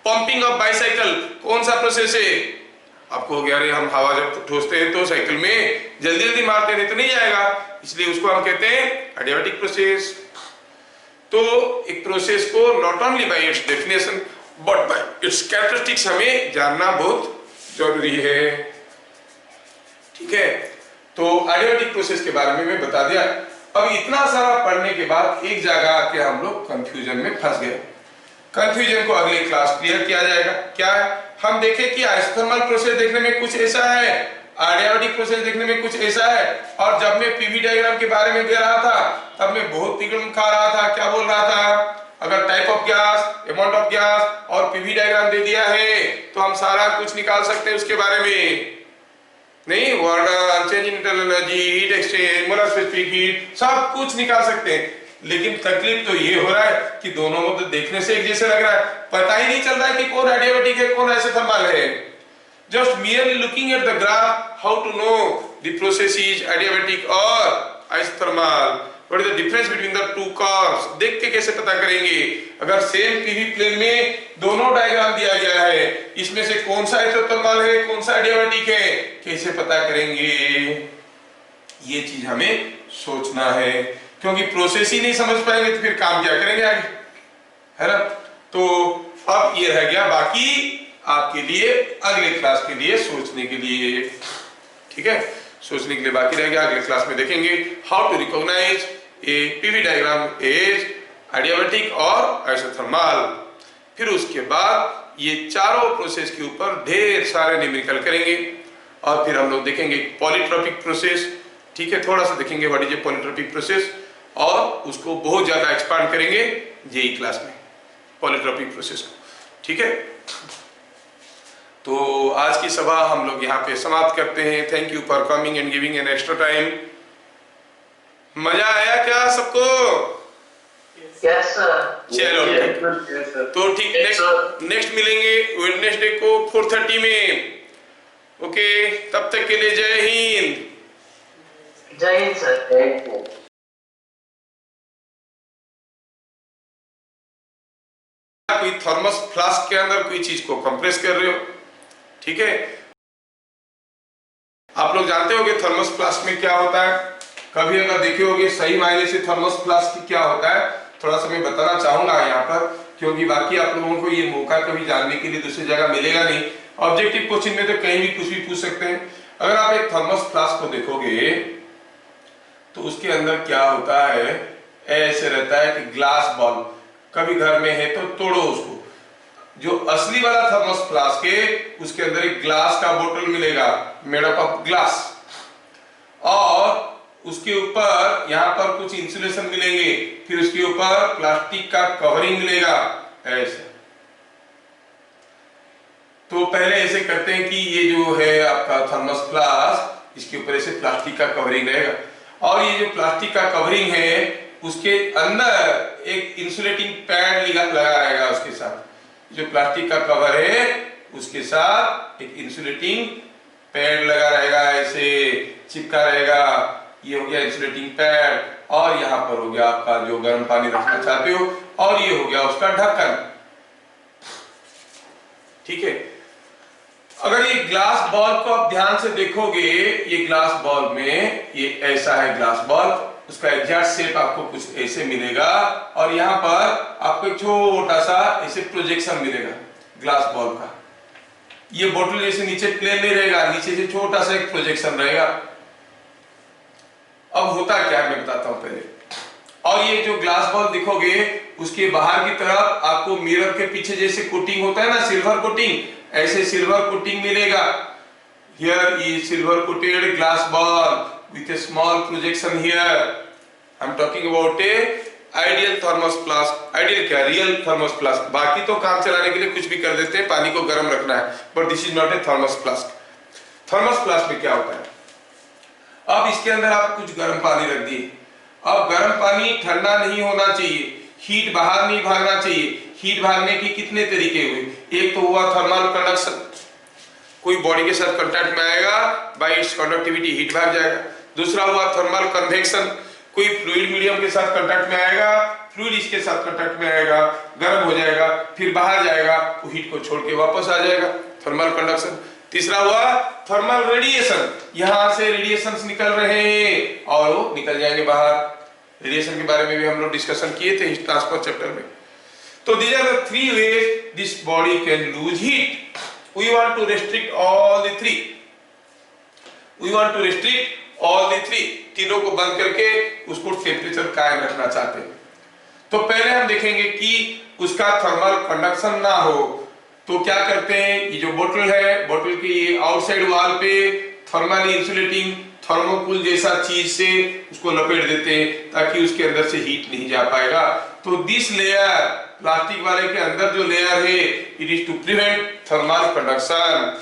A: पंपिंग ऑफ बाइसाइकिल कौन सा प्रोसेस है, आपको हो गया अरे हम हवा जब ठोसते हैं तो साइकिल में जल्दी जल्दी मारते हैं तो नहीं जाएगा, इसलिए उसको हम कहते हैं एडियाबेटिक प्रोसेस। तो एक प्रोसेस को not only by it's definition but by it's characteristics हमें जानना बहुत जरूरी है। ठीक है, तो एडियाबेटिक प्रोसेस के बारे में मैं बता दिया। अब इतना सारा पढ़ने के बाद एक जगह आके हम लोग कंफ्यूजन में फंस गए। कंफ्यूजन को अगली क्लास क्लियर किया जाएगा। क्या है, हम देखें कि आइसोथर्मल प्रोसेस देखने में कुछ ऐसा है, एडियाबेटिक प्रोसेस देखने में कुछ ऐसा है। और जब मैं पीवी डायग्राम के बारे में दे रहा था तब मैं बहुत तिगड़म खा रहा था। क्या बोल रहा था, अगर type of gas, amount of gas और पीवी डायग्राम दे दिया है तो हम सारा कुछ निकाल सकते हैं उसके बारे में। नहीं, warden, change in internal energy, heat exchange, molar specific heat, सब कुछ निकाल सकते हैं। लेकिन तकलीफ तो ये हो रहा है कि दोनों को तो देखने से एक जैसे लग रहा है, पता ही नहीं चल रहा है कि कौन एडियाबेटिक है कौन आइसोथर्मल है। Just merely looking at the graph, how to know the process is adiabatic or isothermal? What is the difference between the two curves, देख के कैसे पता करेंगे? अगर सेम पीवी प्लेन में दोनों डायग्राम दिया गया है, इसमें से कौन सा आइसोथर्मल है, कौन सा एडियाबैटिक है, कैसे पता करेंगे? ये चीज हमें सोचना है, क्योंकि प्रोसेस ही नहीं समझ पाएंगे तो फिर काम क्या करेंगे आगे, है ना? तो अब ये रह गया बाकी आपके लिए अगले क्लास के लिए सोचने के लिए, ठीक है? सोचने के लिए बाकी रह गया, अगले क्लास में देखेंगे how to recognize a PV diagram as adiabatic और आइसोथर्मल। फिर उसके बाद ये चारों प्रोसेस के ऊपर ढेर सारे न्यूमेरिकल करेंगे और फिर हम लोग देखेंगे पॉलीट्रोपिक प्रोसेस, ठीक है? थोड़ा सा देखेंगे what is a polytropic process और उसको बहुत ज्यादा एक्सपांड करेंगे जेई क्लास में पॉलीट्रोपिक प्रोसेस को, ठीक है? तो आज की सभा हम लोग यहाँ पे समाप्त करते हैं। Thank you for coming and giving an extra time. मजा आया क्या सबको?
B: Yes sir.
A: चलो तो ठीक, नेक्स्ट मिलेंगे वेडनेसडे को 4:30 में। ओके, तब तक के लिए जय हिंद।
B: जय हिंद सर। Thank you.
A: कोई थर्मस फ्लास्क के अंदर कोई चीज को कंप्रेस कर रहे हो, ठीक है? आप लोग जानते होंगे थर्मस फ्लास्क में क्या होता है, कभी अगर देखे होगे सही मायने से थर्मस फ्लास्क क्या होता है, थोड़ा सा मैं बताना चाहूंगा यहाँ पर, क्योंकि बाकी आप लोगों को ये मौका कभी जानने के लिए दूसरी जगह मिलेगा नहीं। ऑब्जेक्टिव क्वेश्चन में तो कहीं भी कुछ भी पूछ सकते हैं। अगर आप एक थर्मस फ्लास्क को देखोगे तो उसके अंदर क्या होता है, ऐसे रहता है कि ग्लास बॉल, कभी घर में है तो तोड़ो उसको। जो असली वाला थर्मस फ्लास्क है उसके अंदर एक ग्लास का बोतल मिलेगा मेड अप ऑफ ग्लास, और उसके ऊपर यहाँ पर कुछ इंसुलेशन मिलेंगे, फिर उसके ऊपर प्लास्टिक का कवरिंग मिलेगा ऐसे। तो पहले ऐसे करते हैं कि ये जो है आपका थर्मस फ्लास्क, इसके ऊपर ऐसे प्लास्टिक का कवरिंग रहेगा, और ये जो प्लास्टिक का कवरिंग है उसके अंदर एक इंसुलेटिंग पैड लगा रहेगा उसके साथ। जो प्लास्टिक का कवर है उसके साथ एक इंसुलेटिंग पैड लगा रहेगा, ऐसे चिपका रहेगा। ये हो गया इंसुलेटिंग पैड, और यहाँ पर हो गया आपका जो गर्म पानी रखना चाहते हो, और ये हो गया उसका ढक्कन, ठीक है? अगर ये ग्लास बॉल को आप ध्यान से देखोगे, ये ग्लास बॉल में ये ऐसा है ग्लास बॉल, उसका एग्जैक्ट शेप आपको कुछ ऐसे मिलेगा, और यहाँ पर आपको एक छोटा सा ऐसे प्रोजेक्शन मिलेगा ग्लास बॉल का। ये बोतल जैसे नीचे प्लेन नहीं रहेगा, नीचे से छोटा सा एक प्रोजेक्शन रहेगा। अब होता क्या है मैं बताता हूं पहले। और ये जो ग्लास बॉल दिखोगे उसके बाहर की तरफ आपको मिरर के पीछे जैसे कोटिंग होता है ना, सिल्वर कोटिंग, ऐसे सिल्वर कोटिंग मिलेगा। Here is silver coated glass ball with a small projection here. I'm talking about a ideal thermos flask. Ideal क्या? Real thermos flask. बाकी तो काम चलाने के लिए कुछ भी कर देते हैं, पानी को गर्म रखना है, but this is not a thermos flask. Thermos flask में क्या होता है? अब इसके अंदर आप कुछ गर्म पानी रख दिए। अब गर्म पानी ठंडा नहीं होना चाहिए, हीट बाहर नहीं भागना चाहिए। हीट भागने के कितने तरीके हुए? एक तो हुआ थर्मल कंडक्शन, कोई बॉडी के साथ कांटेक्ट में आएगा, बाय इट्स कंडक्टिविटी हीट भाग जाएगा। दूसरा हुआ थर्मल कन्वेक्शन, कोई फ्लूइड मीडियम के साथ कांटेक्ट में आएगा, फ्लूइड इसके साथ कांटेक्ट में आएगा, गर्म हो जाएगा, फिर बाहर जाएगा, वो हीट को छोड़ के वापस आ जाएगा, थर्मल कंडक्शन। तीसरा हुआ थर्मल रेडिएशन, यहां से रेडिएशंस निकल रहे हैं और वो निकल जाएंगे बाहर। रेडिएशन के बारे में भी हम लोग डिस्कशन किए थे हीट ट्रांसफर चैप्टर में। तो these are the three ways this body can lose heat. We want to restrict all the three. We want to restrict all the three. तीनों को बंद करके उसको टेम्परेचर कायम रखना चाहते हैं। तो पहले हम देखेंगे कि उसका थर्मल कंडक्शन ना हो, तो क्या करते हैं, ये जो बोतल है, बोतल की आउटसाइड वॉल पे थर्मल इंसुलेटिंग थर्मोकूल जैसा चीज से उसको लपेट देते हैं ताकि उसके अंदर से हीट नहीं जा पाएगा। तो दिस लेयर, प्लास्टिक वाले के अंदर जो लेयर है, it is to prevent thermal conduction.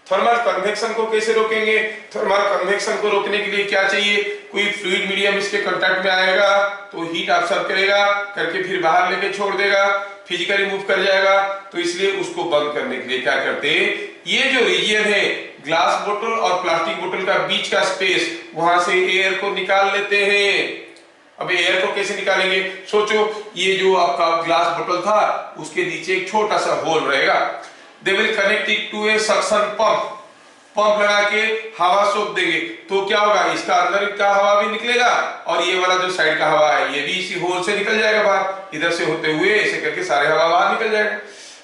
A: Thermal convection को कैसे रोकेंगे? थर्मल कन्वेक्शन को रोकने के लिए क्या चाहिए? कोई फ्लूइड मीडियम इसके कांटेक्ट में आएगा तो हीट अब्सॉर्ब करेगा, करके फिर बाहर लेके छोड़ देगा, फिजिकली मूव कर जाएगा। तो इसलिए उसको बंद करने के लिए क्या करते हैं, ये जो रीजन है ग्लास बोतल और प्लास्टिक बोतल का बीच का स्पेस, वहां से एयर को निकाल लेते हैं। अब एयर को कैसे निकालेंगे? सोचो, ये जो आपका ग्लास बोतल था उसके नीचे एक छोटा सा होल रहेगा। They will connect it to a suction pump, pump लगा के हवा सोख देंगे तो क्या होगा, इसका अंदर का हवा भी निकलेगा और ये वाला जो साइड का हवा है ये भी इसी होल से निकल जाएगा बाहर, इधर से होते हुए ऐसे करके सारे हवा बाहर निकल जाएगा।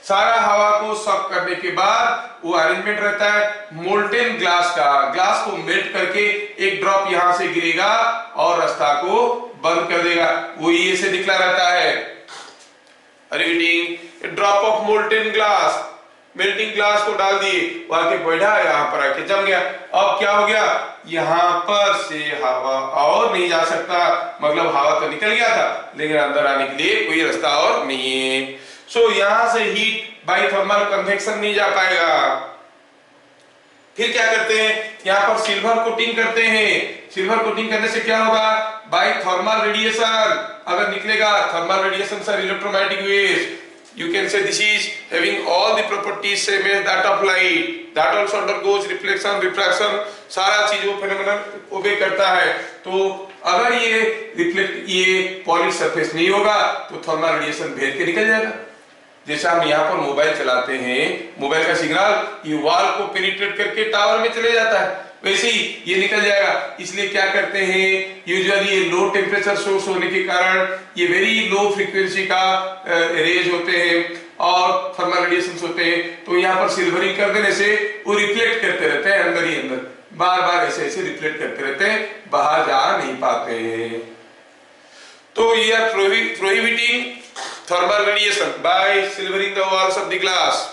A: सारा हवा को सक करने के बाद वो अरेंजमेंट रहता है मोल्टेन ग्लास का, ग्लास को मेल्ट करके एक ड्रॉप यहां से गिरेगा और रास्ता को बंद कर देगा, वो ये से निकला रहता है। Reading drop of molten glass, melting glass को डाल दिए, वो आके बैठा, यहाँ पर आके जम गया। अब क्या हो गया, यहाँ पर से हवा और नहीं जा सकता, मतलब हवा तो निकल गया था लेकिन अंदर आने के लिए कोई रास्ता और नहीं है। सो यहां से हीट बाय थर्मल कन्वेक्शन नहीं जा पाएगा। फिर क्या करते हैं, यहाँ पर सिल्वर कोटिंग करते हैं। सिल्वर कोटिंग करने से क्या होगा, बाय थर्मल रेडिएशन अगर निकलेगा, thermal radiation sir electromagnetic waves, you can say this is having all the properties same as that of light, that also undergoes reflection, refraction, सारा चीज वो फेनोमेनन ओबे करता है। तो अगर ये रिफ्लेक्ट, ये पॉलिश सरफेस नहीं होगा तो थर्मल रेडिएशन भेद के निकल जाएगा। जैसे हम यहाँ पर मोबाइल चलाते हैं, मोबाइल का सिग्नल ये वॉल को पेनिट्रेट करके टावर में चले जाता है, वैसे ही ये निकल जाएगा। इसलिए क्या करते हैं, यूजुअली ये लो टेम्परेचर सोर्स होने के कारण ये वेरी लो फ्रीक्वेंसी का रेज होते हैं और थर्मल रेडिएशंस होते हैं, तो यहाँ पर सिल्वरिंग कर देने से वो रिफ्लेक्ट करते रहते हैं अंदर ही अंदर, बार बार ऐसे ऐसे रिफ्लेक्ट करते रहते हैं, बाहर जा नहीं पाते हैं। तो ये are prohibiting thermal radiation by silvering the walls of the glass.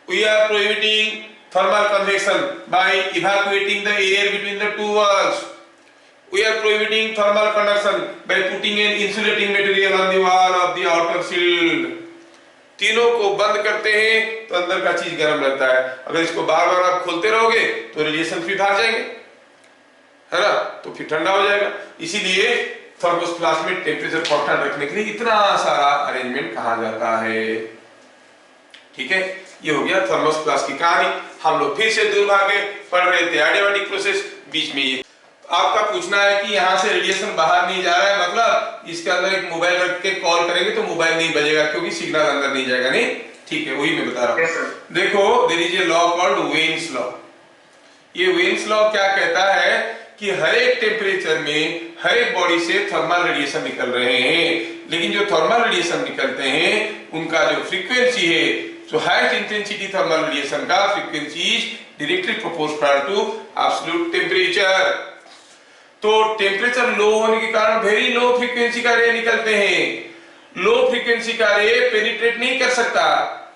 A: We are prohibiting thermal convection by evacuating the air between the two walls. We are prohibiting thermal conduction by putting an insulating material on the wall of the outer shield. तीनों को बंद करते हैं तो अंदर का चीज गर्म रहता है, अगर इसको बार बार आप खोलते रहोगे तो रेडिएशन फिर भाग जाएंगे, है ना, तो फिर ठंडा हो जाएगा। इसीलिए थर्मोप्लास्ट में टेम्परेचर कांस्टेंट रखने के लिए इतना सारा अरेंजमेंट कहा जाता है। ठीक है, ये हो गया थर्मोप्लास्ट की कहानी। हम लोग फिर से दूर भागे पढ़ रहे थे एडियाबैटिक प्रोसेस, बीच में ये आपका पूछना है कि यहाँ से रेडिएशन बाहर नहीं जा रहा है, मतलब इसके अंदर एक मोबाइल रख के कॉल करेंगे तो मोबाइल नहीं बजेगा क्योंकि सिग्नल अंदर नहीं जाएगा, नहीं, ठीक है, वही मैं बता रहा हूँ। देखो, there is a law called Wien's law. ये वेन्स लॉ क्या कहता है कि हर एक टेम्परेचर में हर एक बॉडी से थर्मल रेडिएशन निकल रहे हैं, लेकिन जो थर्मल रेडिएशन निकलते हैं उनका जो फ्रीक्वेंसी है, so highest intensity thermal radiation का frequency is directly proportional to absolute temperature। तो टेम्परेचर लो होने के कारण वेरी लो फ्रीक्वेंसी का रे निकलते हैं। लो फ्रीक्वेंसी का रे पेनिट्रेट नहीं कर सकता।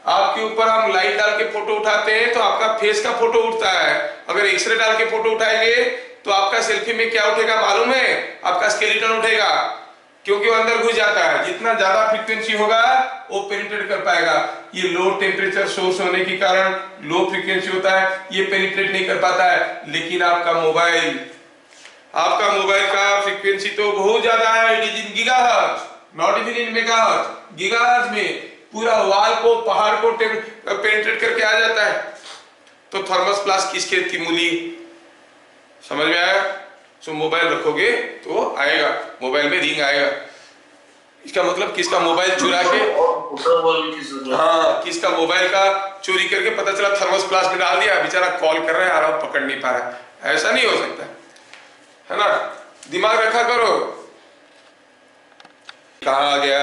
A: आपके ऊपर हम लाइट डाल के फोटो उठाते हैं तो आपका फेस का फोटो उठता है, अगर एक्सरे डाल के फोटो उठाएंगे तो आपका सेल्फी में क्या उठेगा मालूम है, आपका स्केलेटन उठेगा, क्योंकि वो अंदर घुस जाता है। जितना ज्यादा फ्रीक्वेंसी होगा वो पेनिट्रेट कर पाएगा। ये लो टेम्परेचर सोर्स होने के कारण लो फ्रीक्वेंसी होता है, ये पेनिट्रेट नहीं कर पाता है। लेकिन आपका मोबाइल का फ्रीक्वेंसी तो बहुत ज्यादा है, it is in gigahertz, not even in megahertz, gigahertz में पूरा वॉल को, पहाड़ को पेनिट्रेट करके आ जाता है। तो थर्मोप्लास्ट किस खेत की मूली, समझ में आया? सो मोबाइल रखोगे तो आएगा, मोबाइल में रिंग आएगा, इसका मतलब किसका मोबाइल चुरा के, हाँ, किसका मोबाइल का चोरी करके पता चला थर्मोप्लास्ट में डाल दिया, बेचारा कॉल कर रहा है और पकड़ नहीं पा रहा है, ऐसा नहीं हो सकता, है ना, दिमाग रखा करो। कहाँ आ गया?